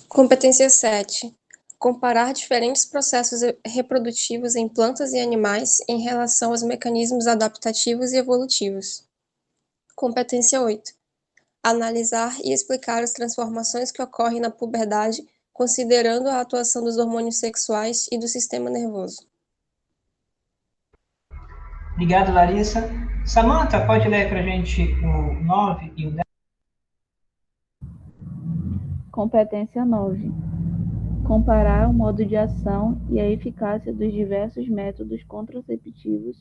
Competência 7. Comparar diferentes processos reprodutivos em plantas e animais em relação aos mecanismos adaptativos e evolutivos. Competência 8. Analisar e explicar as transformações que ocorrem na puberdade, considerando a atuação dos hormônios sexuais e do sistema nervoso. Obrigado, Larissa. Samantha, pode ler para a gente o 9 e o 10? Competência 9. Comparar o modo de ação e a eficácia dos diversos métodos contraceptivos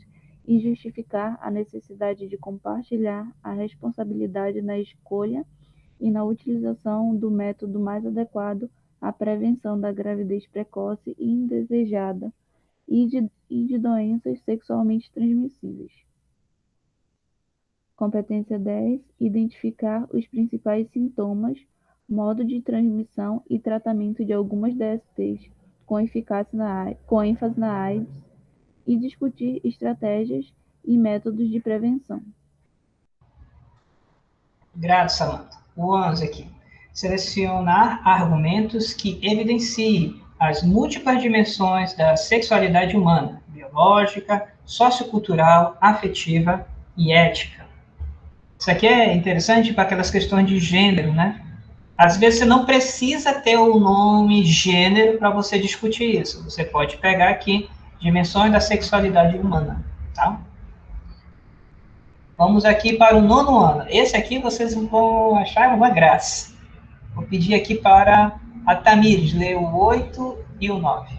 e justificar a necessidade de compartilhar a responsabilidade na escolha e na utilização do método mais adequado à prevenção da gravidez precoce e indesejada, e de doenças sexualmente transmissíveis. Competência 10, identificar os principais sintomas, modo de transmissão e tratamento de algumas DSTs, com ênfase na AIDS, e discutir estratégias e métodos de prevenção. Grato, Samantha. O 11 aqui. Selecionar argumentos que evidenciem as múltiplas dimensões da sexualidade humana, biológica, sociocultural, afetiva e ética. Isso aqui é interessante para aquelas questões de gênero, né? Às vezes você não precisa ter o nome gênero para você discutir isso. Você pode pegar aqui dimensões da sexualidade humana, tá? Vamos aqui para o 9º ano. Esse aqui vocês vão achar uma graça. Vou pedir aqui para a Tamires ler o 8 e o 9.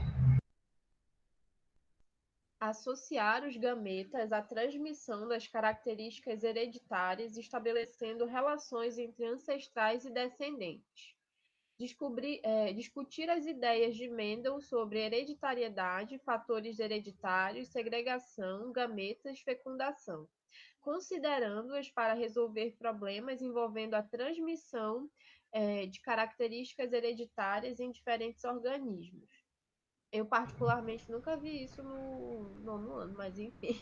Associar os gametas à transmissão das características hereditárias, estabelecendo relações entre ancestrais e descendentes. Discutir as ideias de Mendel sobre hereditariedade, fatores hereditários, segregação, gametas, fecundação, considerando-as para resolver problemas envolvendo a transmissão de características hereditárias em diferentes organismos. Eu, particularmente, nunca vi isso no 9º ano, mas enfim.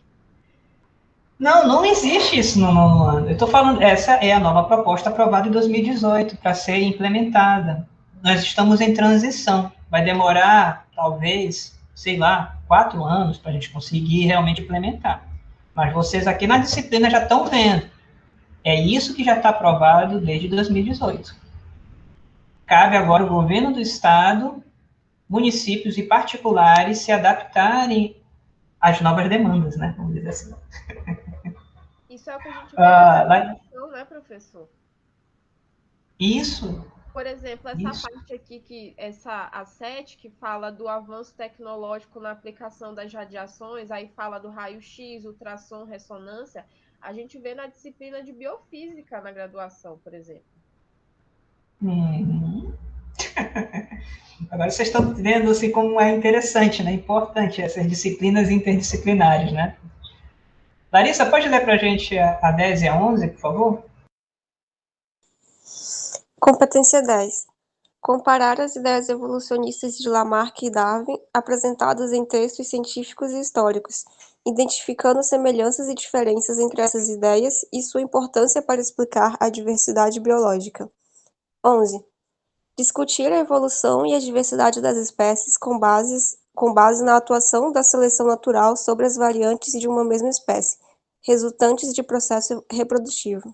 Não existe isso no 9º ano. Eu estou falando, essa é a nova proposta aprovada em 2018 para ser implementada. Nós estamos em transição. Vai demorar, talvez, 4 anos para a gente conseguir realmente implementar. Mas vocês aqui na disciplina já estão vendo. É isso que já está aprovado desde 2018. Cabe agora ao governo do estado, municípios e particulares se adaptarem às novas demandas, né? Vamos dizer assim. Isso é o que a gente vê na educação, né, professor? Isso. Por exemplo, essa parte aqui, a 7, que fala do avanço tecnológico na aplicação das radiações, aí fala do raio-x, ultrassom, ressonância, a gente vê na disciplina de biofísica na graduação, por exemplo. Agora vocês estão vendo assim, como é interessante, né? Importante essas disciplinas interdisciplinares, né? Larissa, pode ler para a gente a 10 e a 11, por favor? Competência 10. Comparar as ideias evolucionistas de Lamarck e Darwin apresentadas em textos científicos e históricos, identificando semelhanças e diferenças entre essas ideias e sua importância para explicar a diversidade biológica. 11. Discutir a evolução e a diversidade das espécies com base na atuação da seleção natural sobre as variantes de uma mesma espécie, resultantes de processo reprodutivo.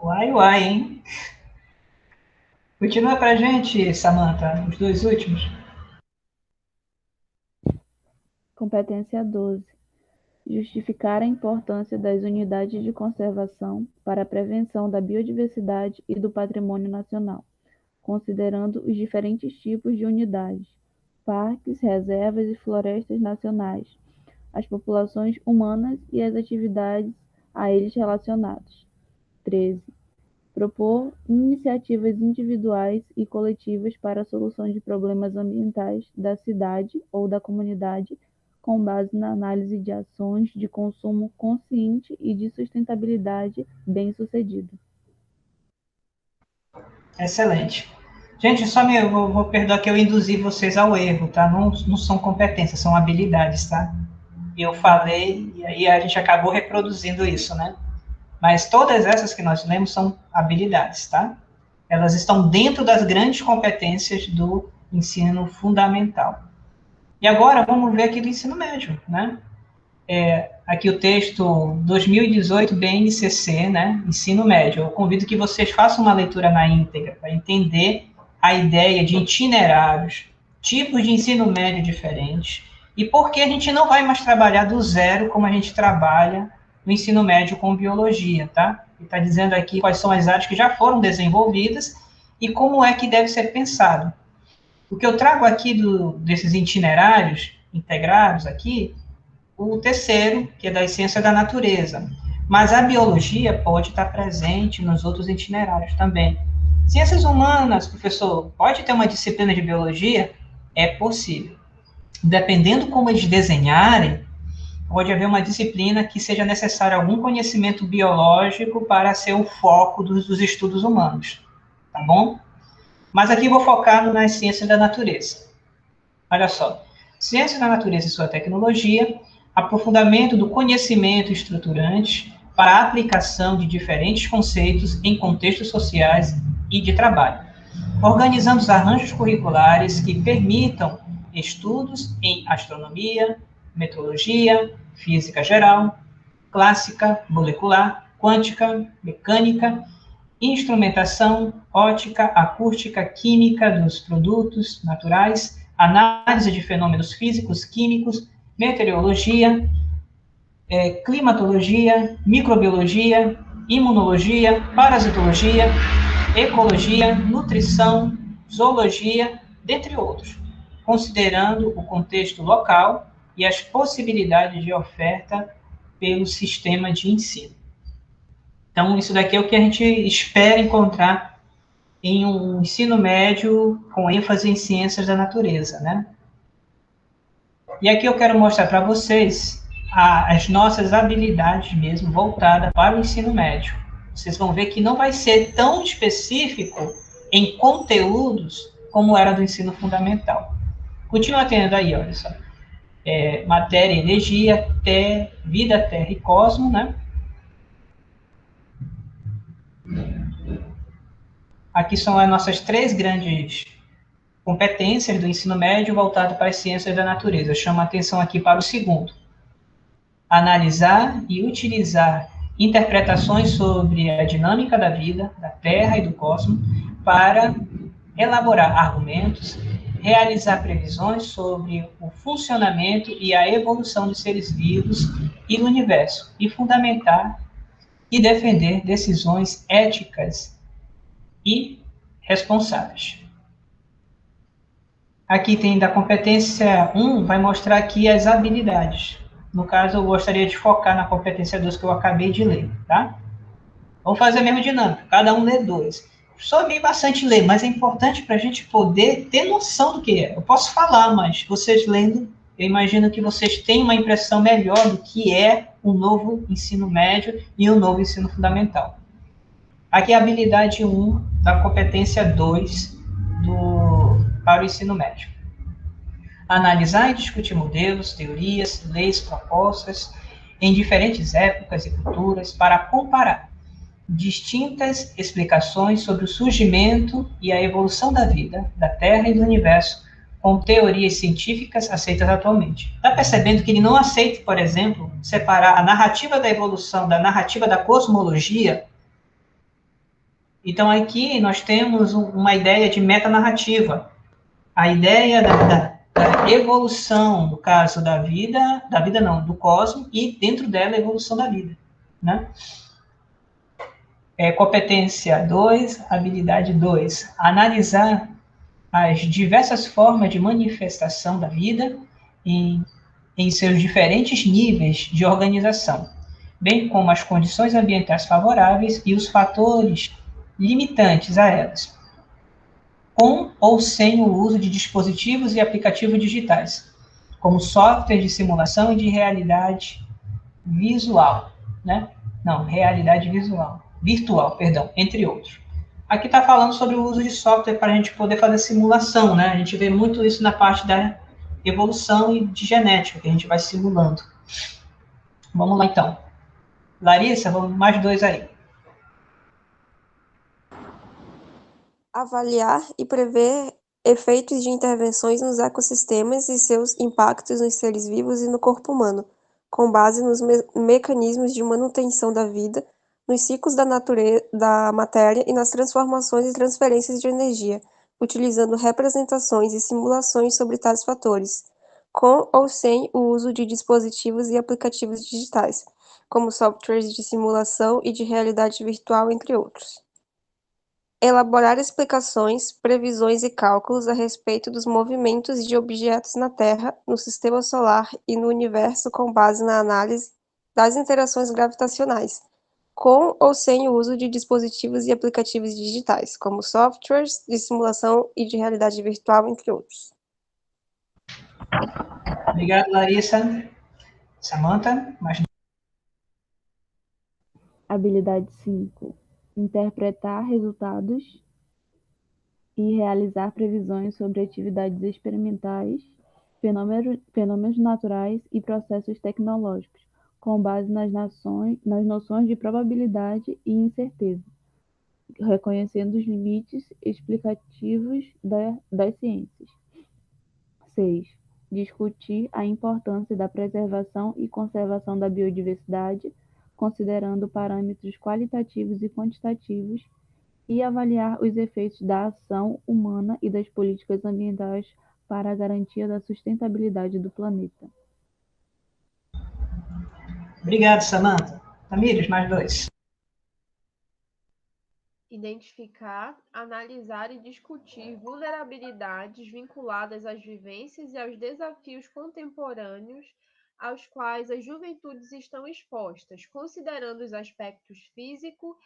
Uai, hein? Continua pra gente, Samantha, os 2 últimos. Competência 12. Justificar a importância das unidades de conservação para a prevenção da biodiversidade e do patrimônio nacional, considerando os diferentes tipos de unidades, parques, reservas e florestas nacionais, as populações humanas e as atividades a eles relacionadas. 13. Propor iniciativas individuais e coletivas para a solução de problemas ambientais da cidade ou da comunidade, com base na análise de ações de consumo consciente e de sustentabilidade bem-sucedida. Excelente. Gente, eu vou perdoar que eu induzi vocês ao erro, tá? Não são competências, são habilidades, tá? Eu falei, e aí a gente acabou reproduzindo isso, né? Mas todas essas que nós lemos são habilidades, tá? Elas estão dentro das grandes competências do ensino fundamental. E agora vamos ver aqui do ensino médio, né? Aqui o texto 2018 BNCC, né? Ensino médio. Eu convido que vocês façam uma leitura na íntegra para entender a ideia de itinerários, tipos de ensino médio diferentes e por que a gente não vai mais trabalhar do zero como a gente trabalha no ensino médio com biologia, tá? Ele está dizendo aqui quais são as áreas que já foram desenvolvidas e como é que deve ser pensado. O que eu trago aqui desses itinerários integrados aqui, o terceiro, que é da ciência da natureza. Mas a biologia pode estar presente nos outros itinerários também. Ciências humanas, professor, pode ter uma disciplina de biologia? é possível. Dependendo como eles desenharem, pode haver uma disciplina que seja necessário algum conhecimento biológico para ser o foco dos estudos humanos, tá bom? Mas aqui vou focar nas ciências da natureza. Olha só, ciências da natureza e sua tecnologia, aprofundamento do conhecimento estruturante para a aplicação de diferentes conceitos em contextos sociais e de trabalho, organizando os arranjos curriculares que permitam estudos em astronomia, meteorologia, física geral, clássica, molecular, quântica, mecânica, instrumentação, ótica, acústica, química dos produtos naturais, análise de fenômenos físicos, químicos, meteorologia, climatologia, microbiologia, imunologia, parasitologia, ecologia, nutrição, zoologia, dentre outros, considerando o contexto local e as possibilidades de oferta pelo sistema de ensino. Então, isso daqui é o que a gente espera encontrar em um ensino médio com ênfase em ciências da natureza, né? E aqui eu quero mostrar para vocês as nossas habilidades mesmo voltadas para o ensino médio. Vocês vão ver que não vai ser tão específico em conteúdos como era do ensino fundamental. Continua tendo aí, olha só. Matéria, energia, vida, terra e cosmo, né? Aqui são as nossas 3 grandes competências do ensino médio voltado para as ciências da natureza. Eu chamo a atenção aqui para o segundo. Analisar e utilizar interpretações sobre a dinâmica da vida, da Terra e do cosmos para elaborar argumentos, realizar previsões sobre o funcionamento e a evolução dos seres vivos e do universo, e fundamentar e defender decisões éticas e responsáveis. Aqui tem da competência 1, vai mostrar aqui as habilidades. No caso, eu gostaria de focar na competência 2 que eu acabei de ler, tá? Vamos fazer a mesma dinâmica, cada um lê 2. Só meio bastante ler, mas é importante para a gente poder ter noção do que é. Eu posso falar, mas vocês lendo, eu imagino que vocês têm uma impressão melhor do que é o novo ensino médio e o novo ensino fundamental. Aqui é a habilidade 1 da competência 2 para o ensino médio. Analisar e discutir modelos, teorias, leis propostas em diferentes épocas e culturas para comparar distintas explicações sobre o surgimento e a evolução da vida, da Terra e do universo com teorias científicas aceitas atualmente. Está percebendo que ele não aceita, por exemplo, separar a narrativa da evolução da narrativa da cosmologia? Então, aqui nós temos uma ideia de metanarrativa. A ideia da evolução, no caso do cosmos, e dentro dela a evolução da vida, né? Competência 2, habilidade 2, analisar as diversas formas de manifestação da vida em seus diferentes níveis de organização, bem como as condições ambientais favoráveis e os fatores limitantes a elas, com ou sem o uso de dispositivos e aplicativos digitais, como software de simulação e de realidade visual, né? Não, realidade virtual, entre outros. Aqui está falando sobre o uso de software para a gente poder fazer simulação, né? A gente vê muito isso na parte da evolução e de genética, que a gente vai simulando. Vamos lá, então. Larissa, vamos mais 2 aí. Avaliar e prever efeitos de intervenções nos ecossistemas e seus impactos nos seres vivos e no corpo humano, com base nos mecanismos de manutenção da vida, nos ciclos da matéria e nas transformações e transferências de energia, utilizando representações e simulações sobre tais fatores, com ou sem o uso de dispositivos e aplicativos digitais, como softwares de simulação e de realidade virtual, entre outros. Elaborar explicações, previsões e cálculos a respeito dos movimentos de objetos na Terra, no Sistema Solar e no Universo com base na análise das interações gravitacionais, com ou sem o uso de dispositivos e aplicativos digitais, como softwares de simulação e de realidade virtual, entre outros. Obrigado, Larissa. Samantha, mais Habilidade 5. Interpretar resultados e realizar previsões sobre atividades experimentais, fenômenos naturais e processos tecnológicos, com base nas noções de probabilidade e incerteza, reconhecendo os limites explicativos das ciências. 6. Discutir a importância da preservação e conservação da biodiversidade, considerando parâmetros qualitativos e quantitativos, e avaliar os efeitos da ação humana e das políticas ambientais para a garantia da sustentabilidade do planeta. obrigado, Samantha. Tamires, mais 2. Identificar, analisar e discutir vulnerabilidades vinculadas às vivências e aos desafios contemporâneos aos quais as juventudes estão expostas, considerando os aspectos físico,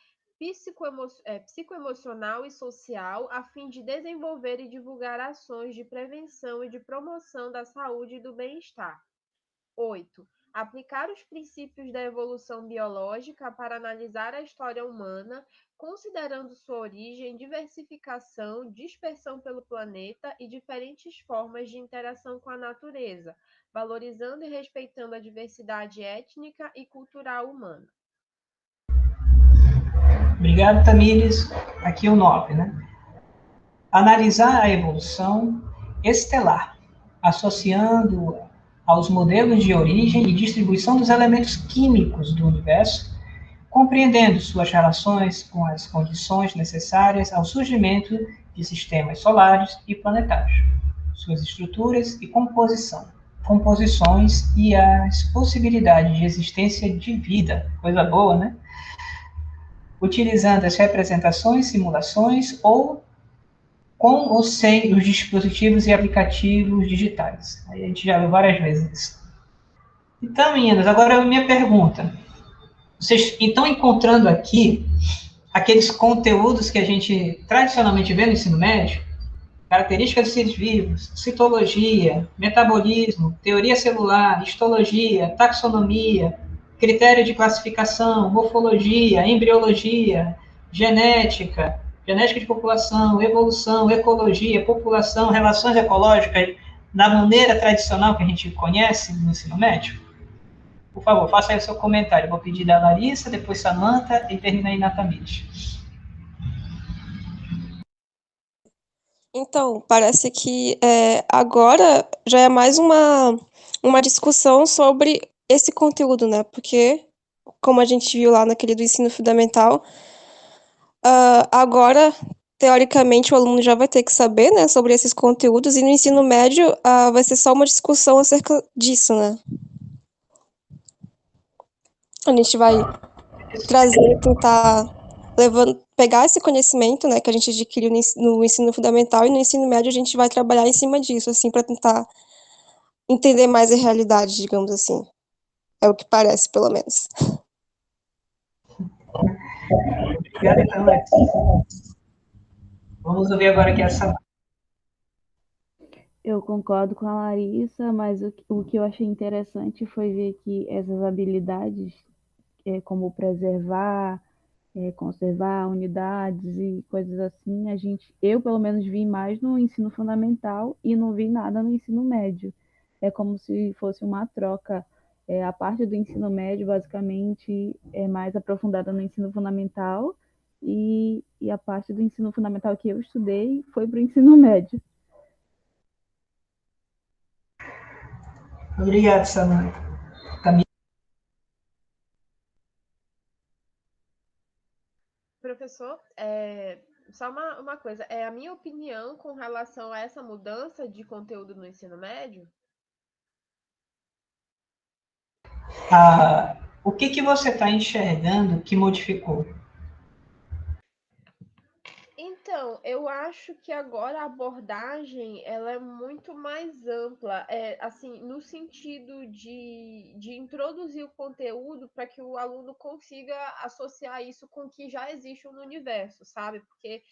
psicoemocional e social, a fim de desenvolver e divulgar ações de prevenção e de promoção da saúde e do bem-estar. 8. Aplicar os princípios da evolução biológica para analisar a história humana, considerando sua origem, diversificação, dispersão pelo planeta e diferentes formas de interação com a natureza, valorizando e respeitando a diversidade étnica e cultural humana. Obrigado, Tamires. Aqui o 9, né? Analisar a evolução estelar, associando aos modelos de origem e distribuição dos elementos químicos do universo, compreendendo suas relações com as condições necessárias ao surgimento de sistemas solares e planetários, suas estruturas e composições e as possibilidades de existência de vida, coisa boa, né? Utilizando as representações, simulações ou com ou sem os dispositivos e aplicativos digitais. Aí a gente já viu várias vezes isso. Então, meninas, agora a minha pergunta. Vocês estão encontrando aqui aqueles conteúdos que a gente tradicionalmente vê no ensino médio? Características dos seres vivos, citologia, metabolismo, teoria celular, histologia, taxonomia, critério de classificação, morfologia, embriologia, genética, genética de população, evolução, ecologia, população, relações ecológicas, da maneira tradicional que a gente conhece no ensino médio? Por favor, faça aí o seu comentário. Vou pedir da Larissa, depois Samantha e termina aí na Tamires. Então, parece que agora já é mais uma discussão sobre esse conteúdo, né? Porque, como a gente viu lá naquele do ensino fundamental, agora, teoricamente, o aluno já vai ter que saber, né, sobre esses conteúdos, e no ensino médio, vai ser só uma discussão acerca disso, né? A gente vai trazer, tentar pegar esse conhecimento, né, que a gente adquiriu no ensino fundamental e no ensino médio a gente vai trabalhar em cima disso, assim, para tentar entender mais a realidade, digamos assim. É o que parece, pelo menos. Obrigado, então, Larissa. Vamos ouvir agora aqui a Samantha. Eu concordo com a Larissa, mas o que eu achei interessante foi ver que essas habilidades, como preservar, conservar unidades e coisas assim, eu pelo menos vi mais no ensino fundamental e não vi nada no ensino médio. É como se fosse uma troca. A parte do ensino médio, basicamente, é mais aprofundada no ensino fundamental e a parte do ensino fundamental que eu estudei foi para o ensino médio. Obrigado, Samantha. Professor, só uma coisa, a minha opinião com relação a essa mudança de conteúdo no ensino médio. O que você está enxergando que modificou? Então, eu acho que agora a abordagem ela é muito mais ampla, assim, no sentido de introduzir o conteúdo para que o aluno consiga associar isso com o que já existe no universo, sabe? Porque,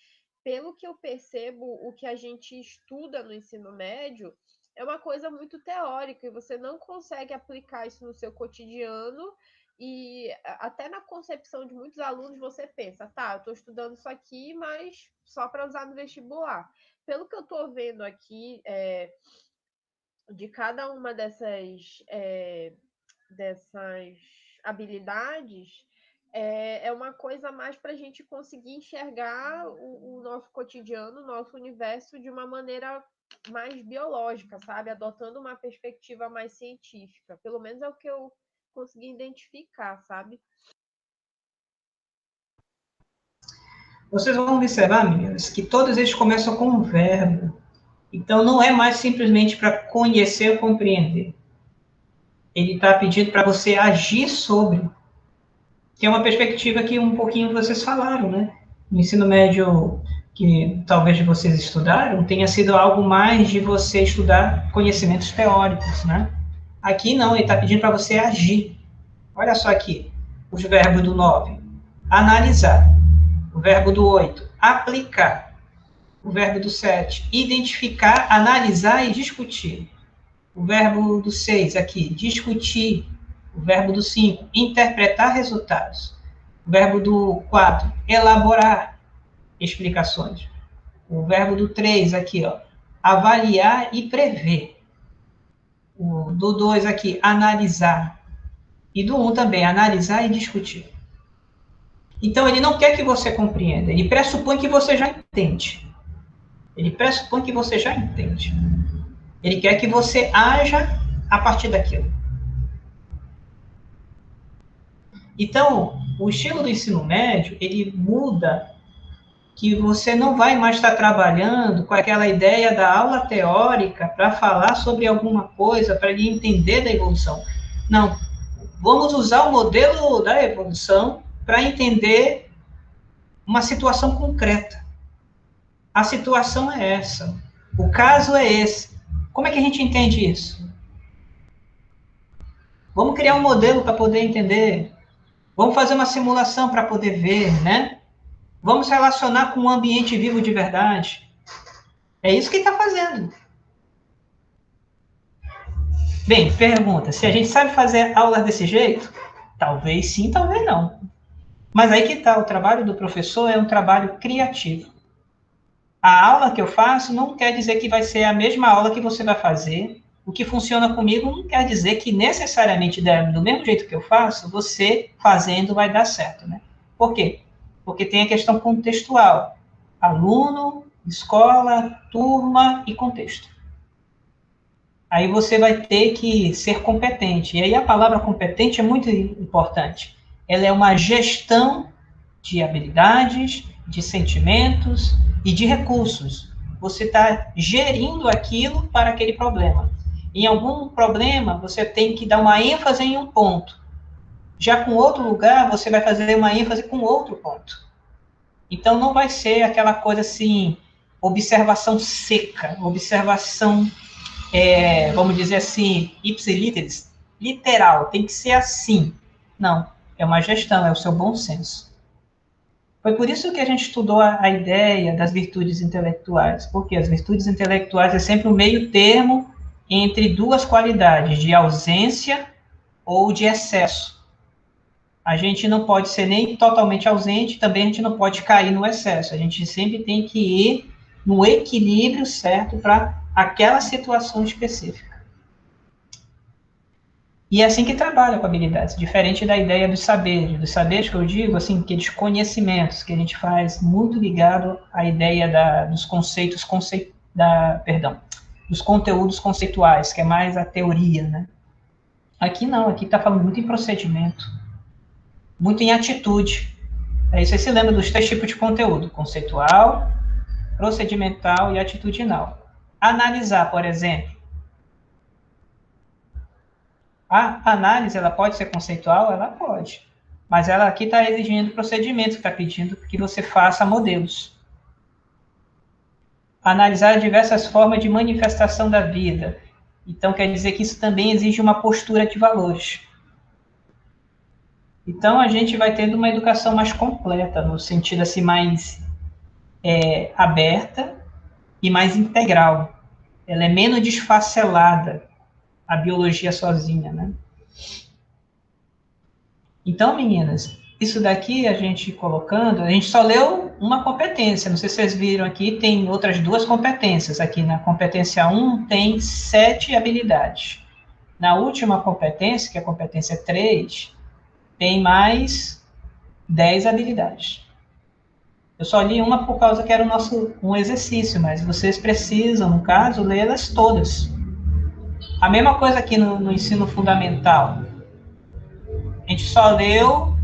pelo que eu percebo, o que a gente estuda no ensino médio é uma coisa muito teórica e você não consegue aplicar isso no seu cotidiano. E até na concepção de muitos alunos você pensa, tá, eu estou estudando isso aqui, mas só para usar no vestibular. Pelo que eu estou vendo aqui, de cada uma dessas habilidades, é uma coisa mais para a gente conseguir enxergar o nosso cotidiano, o nosso universo de uma maneira mais biológica, sabe? Adotando uma perspectiva mais científica. Pelo menos é o que eu consegui identificar, sabe? Vocês vão observar, meninas, que todos eles começam com um verbo. Então, não é mais simplesmente para conhecer ou compreender. Ele está pedindo para você agir sobre. Que é uma perspectiva que um pouquinho vocês falaram, né? No ensino médio, que talvez vocês estudaram, tenha sido algo mais de você estudar conhecimentos teóricos, né? Aqui não, ele está pedindo para você agir. Olha só aqui, os verbos do 9. Analisar. O verbo do 8, aplicar. O verbo do 7, identificar, analisar e discutir. O verbo do 6 aqui, discutir. O verbo do 5, interpretar resultados. O verbo do 4, elaborar explicações. O verbo do 3 aqui, ó, avaliar e prever. O do 2 aqui, analisar. E do 1 também, analisar e discutir. Então, ele não quer que você compreenda, ele pressupõe que você já entende. Ele pressupõe que você já entende. Ele quer que você haja a partir daquilo. Então, o estilo do ensino médio, ele muda, que você não vai mais estar trabalhando com aquela ideia da aula teórica para falar sobre alguma coisa, para ele entender da evolução. Não. Vamos usar o modelo da evolução para entender uma situação concreta. A situação é essa. O caso é esse. Como é que a gente entende isso? Vamos criar um modelo para poder entender. Vamos fazer uma simulação para poder ver, né? Vamos relacionar com um ambiente vivo de verdade. É isso que está fazendo. Bem, pergunta, se a gente sabe fazer aulas desse jeito? Talvez sim, talvez não. Mas aí que está, o trabalho do professor é um trabalho criativo. A aula que eu faço não quer dizer que vai ser a mesma aula que você vai fazer. O que funciona comigo não quer dizer que necessariamente do mesmo jeito que eu faço, você fazendo vai dar certo, né? Por quê? Porque tem a questão contextual. Aluno, escola, turma e contexto. Aí você vai ter que ser competente. E aí a palavra competente é muito importante. Ela é uma gestão de habilidades, de sentimentos e de recursos. Você está gerindo aquilo para aquele problema. Em algum problema, você tem que dar uma ênfase em um ponto. Já com outro lugar, você vai fazer uma ênfase com outro ponto. Então, não vai ser aquela coisa assim, observação seca, observação, vamos dizer assim, ipsiliteris, literal, tem que ser assim. Não, é uma gestão, é o seu bom senso. Foi por isso que a gente estudou a ideia das virtudes intelectuais, porque as virtudes intelectuais é sempre o meio termo entre duas qualidades, de ausência ou de excesso. A gente não pode ser nem totalmente ausente, também a gente não pode cair no excesso. A gente sempre tem que ir no equilíbrio certo para aquela situação específica. E é assim que trabalha com habilidades, diferente da ideia dos saberes que eu digo, assim, aqueles conhecimentos que a gente faz muito ligado à ideia dos dos conteúdos conceituais, que é mais a teoria, né? Aqui não, aqui está falando muito em procedimento, muito em atitude. Aí você se lembra dos 3 tipos de conteúdo: conceitual, procedimental e atitudinal. Analisar, por exemplo. A análise, ela pode ser conceitual? Ela pode. Mas ela aqui está exigindo procedimento, está pedindo que você faça modelos. Analisar diversas formas de manifestação da vida. Então, quer dizer que isso também exige uma postura de valores. Então, a gente vai tendo uma educação mais completa, no sentido assim, mais aberta e mais integral. ela é menos desfacelada, a biologia sozinha, né? Então, meninas, isso daqui a gente colocando, a gente só leu uma competência, não sei se vocês viram aqui, tem outras 2 competências. Aqui na competência 1 tem 7 habilidades. Na última competência, que é a competência 3, tem mais 10 habilidades. Eu só li uma por causa que era um exercício, mas vocês precisam, no caso, lê-las todas. A mesma coisa aqui no ensino fundamental. A gente só leu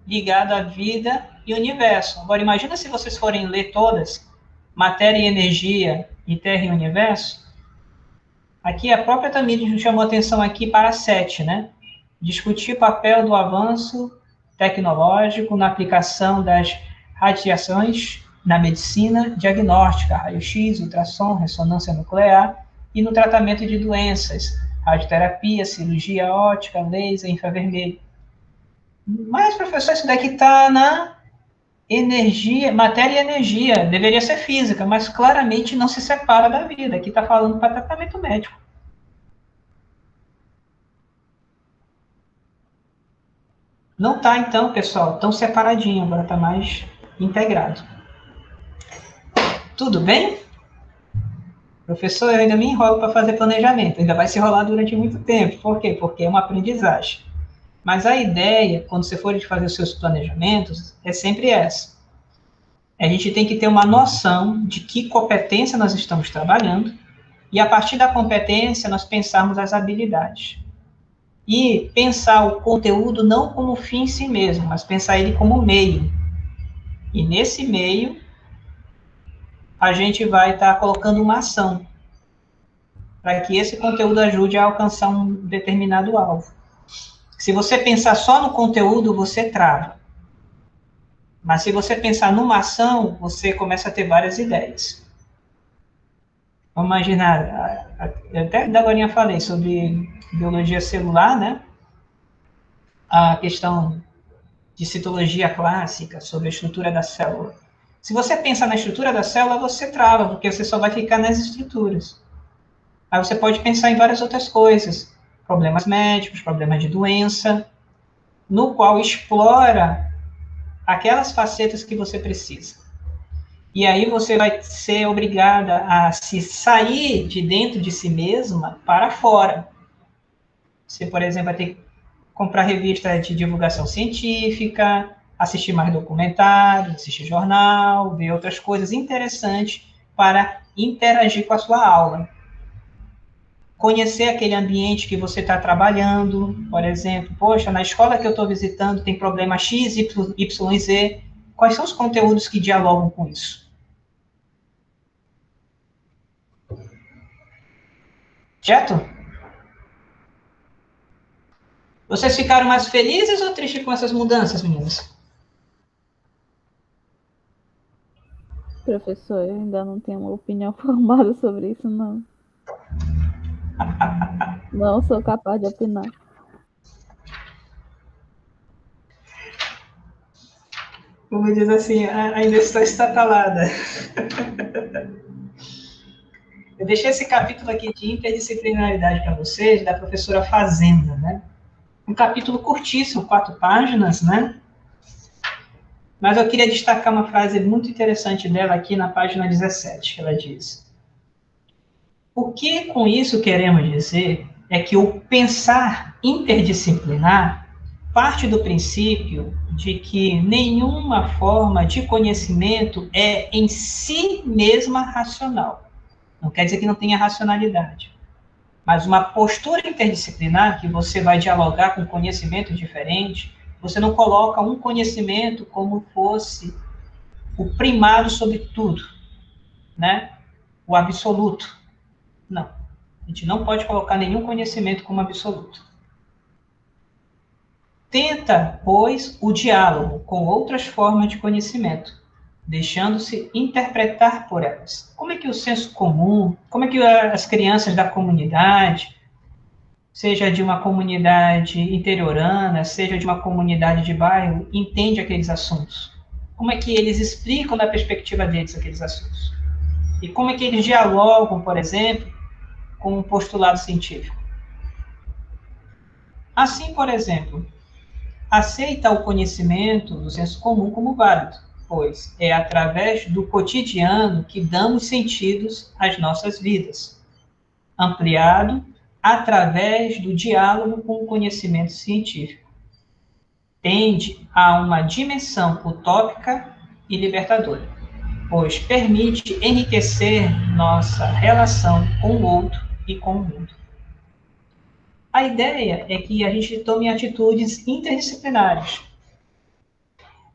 ligado à vida e universo. Agora, imagina se vocês forem ler todas, matéria e energia e terra e universo. Aqui a própria Tamires chamou atenção aqui para a 7, né? Discutir o papel do avanço tecnológico na aplicação das radiações na medicina diagnóstica, raio-x, ultrassom, ressonância nuclear e no tratamento de doenças, radioterapia, cirurgia óptica, laser, infravermelho. Mas, professor, isso daqui está na energia, matéria e energia, deveria ser física, mas claramente não se separa da vida. Aqui está falando para tratamento médico. Não está, então, pessoal, tão separadinho, agora está mais integrado. Tudo bem? Professor, eu ainda me enrolo para fazer planejamento, ainda vai se enrolar durante muito tempo. Por quê? Porque é uma aprendizagem. Mas a ideia, quando você for fazer os seus planejamentos, é sempre essa. A gente tem que ter uma noção de que competência nós estamos trabalhando, e a partir da competência nós pensarmos as habilidades. E pensar o conteúdo não como fim em si mesmo, mas pensar ele como meio. E nesse meio, a gente vai estar colocando uma ação, para que esse conteúdo ajude a alcançar um determinado alvo. Se você pensar só no conteúdo, você trava. Mas se você pensar numa ação, você começa a ter várias ideias. Vamos imaginar, até agora falei sobre biologia celular, né? A questão de citologia clássica, sobre a estrutura da célula. Se você pensa na estrutura da célula, você trava, porque você só vai ficar nas estruturas. Aí você pode pensar em várias outras coisas, problemas médicos, problemas de doença, no qual explora aquelas facetas que você precisa. E aí você vai ser obrigada a se sair de dentro de si mesma para fora. Você, por exemplo, vai ter que comprar revista de divulgação científica, assistir mais documentários, assistir jornal, ver outras coisas interessantes para interagir com a sua aula. Conhecer aquele ambiente que você está trabalhando, por exemplo, poxa, na escola que eu estou visitando tem problema X, Y e Z. Quais são os conteúdos que dialogam com isso? Certo? Vocês ficaram mais felizes ou tristes com essas mudanças, meninas? Professor, eu ainda não tenho uma opinião formada sobre isso, não. Não sou capaz de opinar. Como diz assim, ainda estou estatalada. Eu deixei esse capítulo aqui de interdisciplinaridade para vocês, da professora Fazenda, né? Um capítulo curtíssimo, 4 páginas, né? Mas eu queria destacar uma frase muito interessante dela aqui na página 17, que ela diz: o que com isso queremos dizer é que o pensar interdisciplinar parte do princípio de que nenhuma forma de conhecimento é em si mesma racional. Não quer dizer que não tenha racionalidade. Mas uma postura interdisciplinar, que você vai dialogar com conhecimento diferente, você não coloca um conhecimento como fosse o primado sobre tudo, né? O absoluto. Não. A gente não pode colocar nenhum conhecimento como absoluto. Tenta, pois, o diálogo com outras formas de conhecimento, deixando-se interpretar por elas. Como é que o senso comum, como é que as crianças da comunidade, seja de uma comunidade interiorana, seja de uma comunidade de bairro, entende aqueles assuntos? Como é que eles explicam da perspectiva deles aqueles assuntos? E como é que eles dialogam, por exemplo, com um postulado científico? Assim, por exemplo, aceita o conhecimento do senso comum como válido, pois é através do cotidiano que damos sentidos às nossas vidas, ampliado através do diálogo com o conhecimento científico. Tende a uma dimensão utópica e libertadora, pois permite enriquecer nossa relação com o outro e com o mundo. A ideia é que a gente tome atitudes interdisciplinares.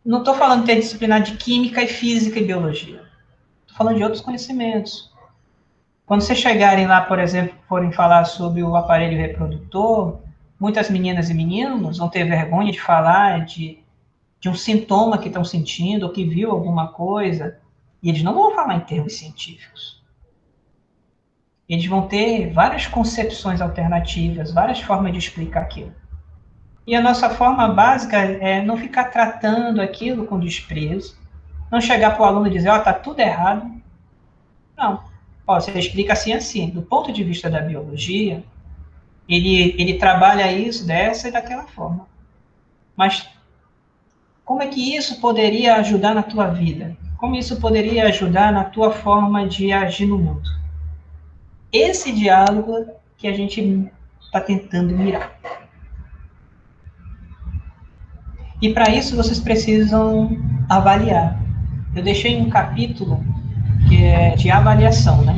Não estou falando interdisciplinar de química e física e biologia. Estou falando de outros conhecimentos. Quando vocês chegarem lá, por exemplo, forem falar sobre o aparelho reprodutor, muitas meninas e meninos vão ter vergonha de falar de um sintoma que estão sentindo, ou que viu alguma coisa, e eles não vão falar em termos científicos. Eles vão ter várias concepções alternativas, várias formas de explicar aquilo. E a nossa forma básica é não ficar tratando aquilo com desprezo, não chegar para o aluno e dizer, ó, tá tudo errado. Não. Ó, você explica assim, assim. Do ponto de vista da biologia, ele trabalha isso dessa e daquela forma. Mas como é que isso poderia ajudar na tua vida? Como isso poderia ajudar na tua forma de agir no mundo? Esse diálogo que a gente está tentando mirar. E para isso vocês precisam avaliar. Eu deixei um capítulo que é de avaliação, né?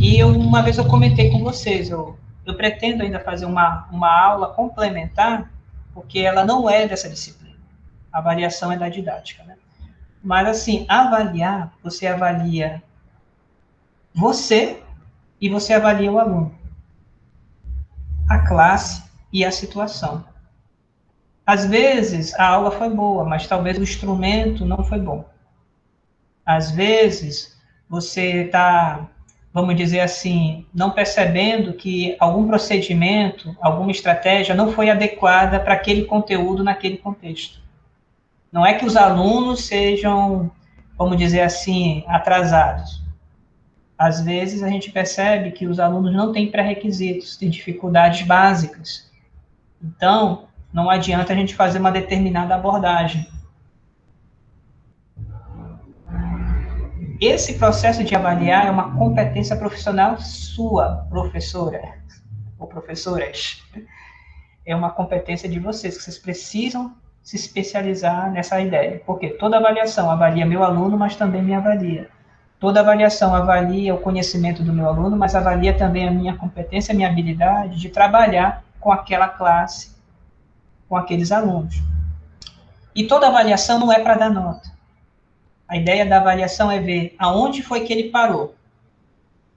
E uma vez eu comentei com vocês, eu pretendo ainda fazer uma aula complementar, porque ela não é dessa disciplina. A avaliação é da didática, né? Mas assim, avaliar, você avalia você e você avalia o aluno, a classe e a situação. Às vezes, a aula foi boa, mas talvez o instrumento não foi bom. Às vezes, você está, vamos dizer assim, não percebendo que algum procedimento, alguma estratégia não foi adequada para aquele conteúdo naquele contexto. Não é que os alunos sejam, vamos dizer assim, atrasados. Às vezes, a gente percebe que os alunos não têm pré-requisitos, têm dificuldades básicas. Então, não adianta a gente fazer uma determinada abordagem. Esse processo de avaliar é uma competência profissional sua, professora, ou professoras. É uma competência de vocês, que vocês precisam se especializar nessa ideia. Porque toda avaliação avalia meu aluno, mas também me avalia. Toda avaliação avalia o conhecimento do meu aluno, mas avalia também a minha competência, a minha habilidade de trabalhar com aquela classe, com aqueles alunos. E toda avaliação não é para dar nota. A ideia da avaliação é ver aonde foi que ele parou,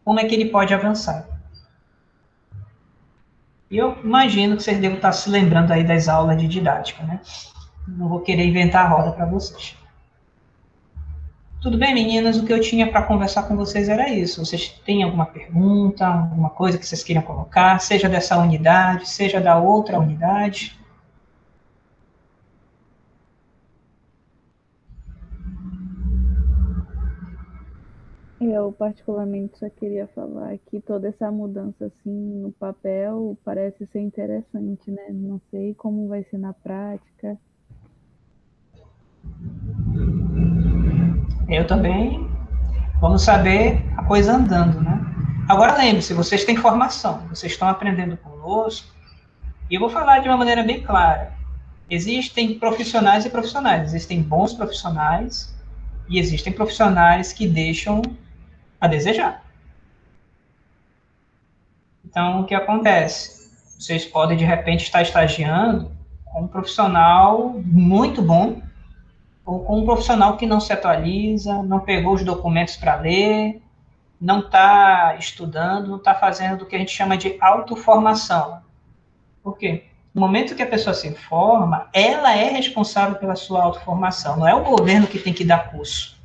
como é que ele pode avançar. E eu imagino que vocês devem estar se lembrando aí das aulas de didática, né? Não vou querer inventar a roda para vocês. Tudo bem, meninas? O que eu tinha para conversar com vocês era isso. Vocês têm alguma pergunta, alguma coisa que vocês queiram colocar, seja dessa unidade, seja da outra unidade? Eu, particularmente, só queria falar que toda essa mudança, assim, no papel, parece ser interessante, né? Não sei como vai ser na prática. Eu também. Vamos saber a coisa andando, né? Agora, lembre-se, vocês têm formação, vocês estão aprendendo conosco, e eu vou falar de uma maneira bem clara. Existem profissionais e profissionais, existem bons profissionais, e existem profissionais que deixam a desejar. Então, o que acontece? Vocês podem, de repente, estar estagiando com um profissional muito bom, ou com um profissional que não se atualiza, não pegou os documentos para ler, não está estudando, não está fazendo o que a gente chama de autoformação. Por quê? No momento que a pessoa se forma, ela é responsável pela sua autoformação, não é o governo que tem que dar curso.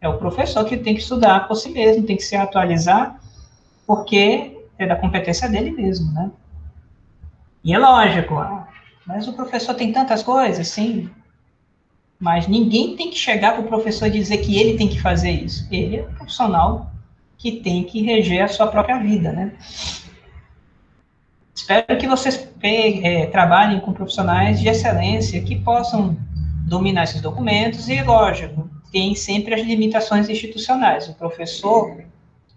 É o professor que tem que estudar por si mesmo, tem que se atualizar, porque é da competência dele mesmo, né? E é lógico, mas o professor tem tantas coisas, sim. Mas ninguém tem que chegar para o professor e dizer que ele tem que fazer isso. Ele é um profissional que tem que reger a sua própria vida, né? Espero que vocês trabalhem com profissionais de excelência que possam dominar esses documentos e, lógico, tem sempre as limitações institucionais. O professor,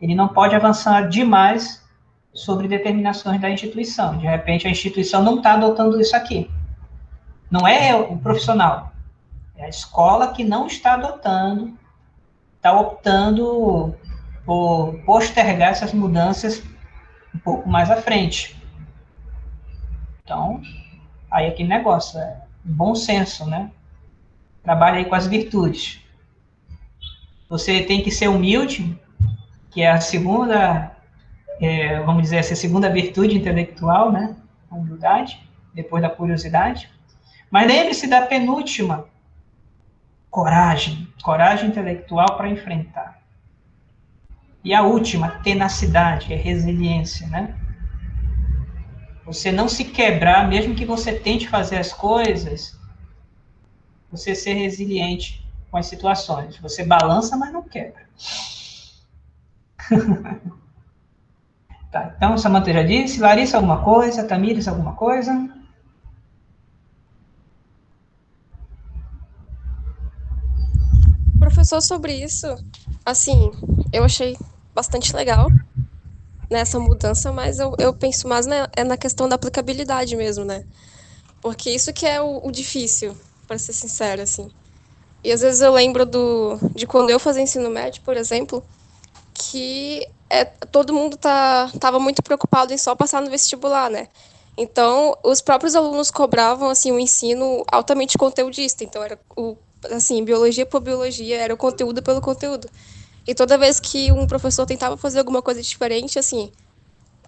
ele não pode avançar demais sobre determinações da instituição. De repente, a instituição não está adotando isso aqui. Não é o profissional, é a escola que não está adotando, está optando por postergar essas mudanças um pouco mais à frente. Então, aí aquele negócio, é bom senso, né? Trabalha aí com as virtudes. Você tem que ser humilde, que é a segunda, vamos dizer assim, a segunda virtude intelectual, né? A humildade, depois da curiosidade. Mas lembre-se da penúltima, coragem. Coragem intelectual para enfrentar. E a última, tenacidade, resiliência, né? Você não se quebrar, mesmo que você tente fazer as coisas, você ser resiliente com as situações. Você balança, mas não quebra. Tá, então, Samantha já disse. Larissa, alguma coisa? Tamires, alguma coisa? Professor, sobre isso, assim, eu achei bastante legal nessa mudança, mas eu penso mais na questão da aplicabilidade mesmo, né? Porque isso que é o difícil, para ser sincera, assim. E às vezes eu lembro de quando eu fazia ensino médio, por exemplo, que todo mundo tava muito preocupado em só passar no vestibular, né? Então, os próprios alunos cobravam, assim, um ensino altamente conteudista. Então, era assim, biologia por biologia, era o conteúdo pelo conteúdo. E toda vez que um professor tentava fazer alguma coisa diferente, assim,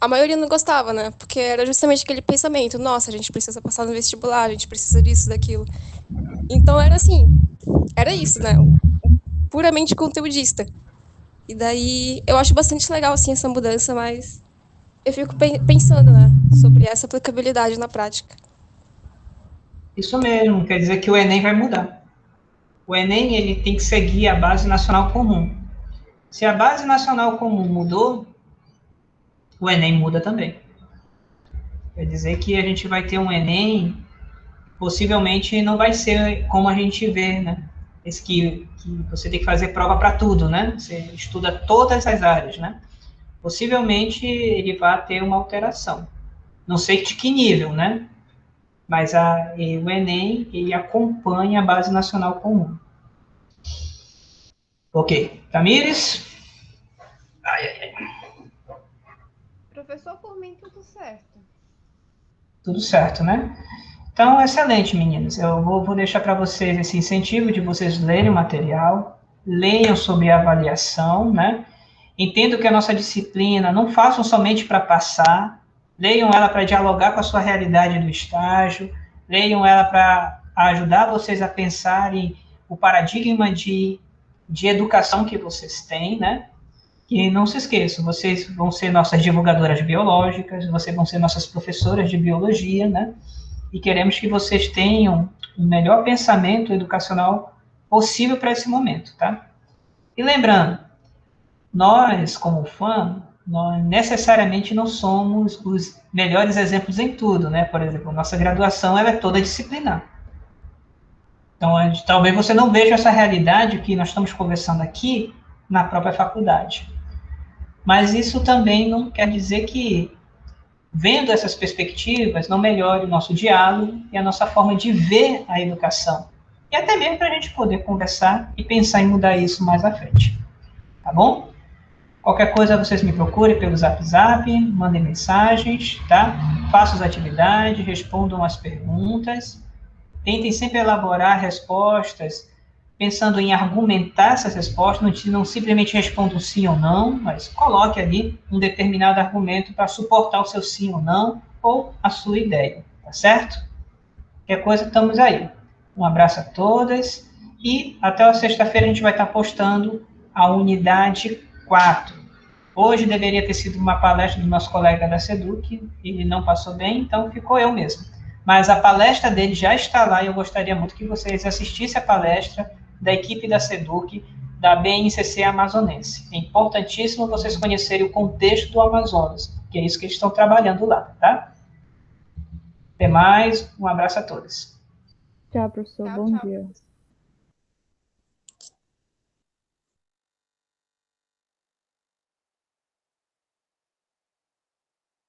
a maioria não gostava, né? Porque era justamente aquele pensamento, nossa, a gente precisa passar no vestibular, a gente precisa disso, daquilo. Então, era assim, era isso, né? Puramente conteudista. E daí, eu acho bastante legal, assim, essa mudança, mas eu fico pensando, né, sobre essa aplicabilidade na prática. Isso mesmo, quer dizer que o Enem vai mudar. O Enem, ele tem que seguir a Base Nacional Comum. Se a Base Nacional Comum mudou, o Enem muda também. Quer dizer que a gente vai ter um Enem, possivelmente não vai ser como a gente vê, né? Esse que você tem que fazer prova para tudo, né? Você estuda todas as áreas, né? Possivelmente ele vai ter uma alteração. Não sei de que nível, né? Mas o Enem, ele acompanha a Base Nacional Comum. Ok. Tamires? Professor, por mim, tudo certo. Tudo certo, né? Então, excelente, meninas. Eu vou deixar para vocês esse incentivo de vocês lerem o material, leiam sobre a avaliação, né? Entendo que a nossa disciplina não façam somente para passar, leiam ela para dialogar com a sua realidade do estágio, leiam ela para ajudar vocês a pensarem o paradigma de educação que vocês têm, né? E não se esqueçam, vocês vão ser nossas divulgadoras biológicas, vocês vão ser nossas professoras de biologia, né? E queremos que vocês tenham o melhor pensamento educacional possível para esse momento, tá? E lembrando, nós, como FAM, nós necessariamente não somos os melhores exemplos em tudo, né? Por exemplo, nossa graduação ela é toda disciplinar. Então, talvez você não veja essa realidade que nós estamos conversando aqui na própria faculdade. Mas isso também não quer dizer que, vendo essas perspectivas, não melhore o nosso diálogo e a nossa forma de ver a educação. E até mesmo para a gente poder conversar e pensar em mudar isso mais à frente. Tá bom? Qualquer coisa, vocês me procurem pelo Zap, mandem mensagens, tá? Façam as atividades, respondam as perguntas. Tentem sempre elaborar respostas pensando em argumentar essas respostas, não simplesmente respondam sim ou não, mas coloque ali um determinado argumento para suportar o seu sim ou não, ou a sua ideia, tá certo? Qualquer coisa, estamos aí. Um abraço a todas, e até a sexta-feira a gente vai estar postando a unidade 4. Hoje deveria ter sido uma palestra do nosso colega da SEDUC, ele não passou bem, então ficou eu mesmo. mas a palestra dele já está lá e eu gostaria muito que vocês assistissem a palestra da equipe da SEDUC, da BNCC Amazonense. É importantíssimo vocês conhecerem o contexto do Amazonas, que é isso que eles estão trabalhando lá, tá? Até mais, um abraço a todos. Tchau, professor. Tchau, Bom tchau. dia.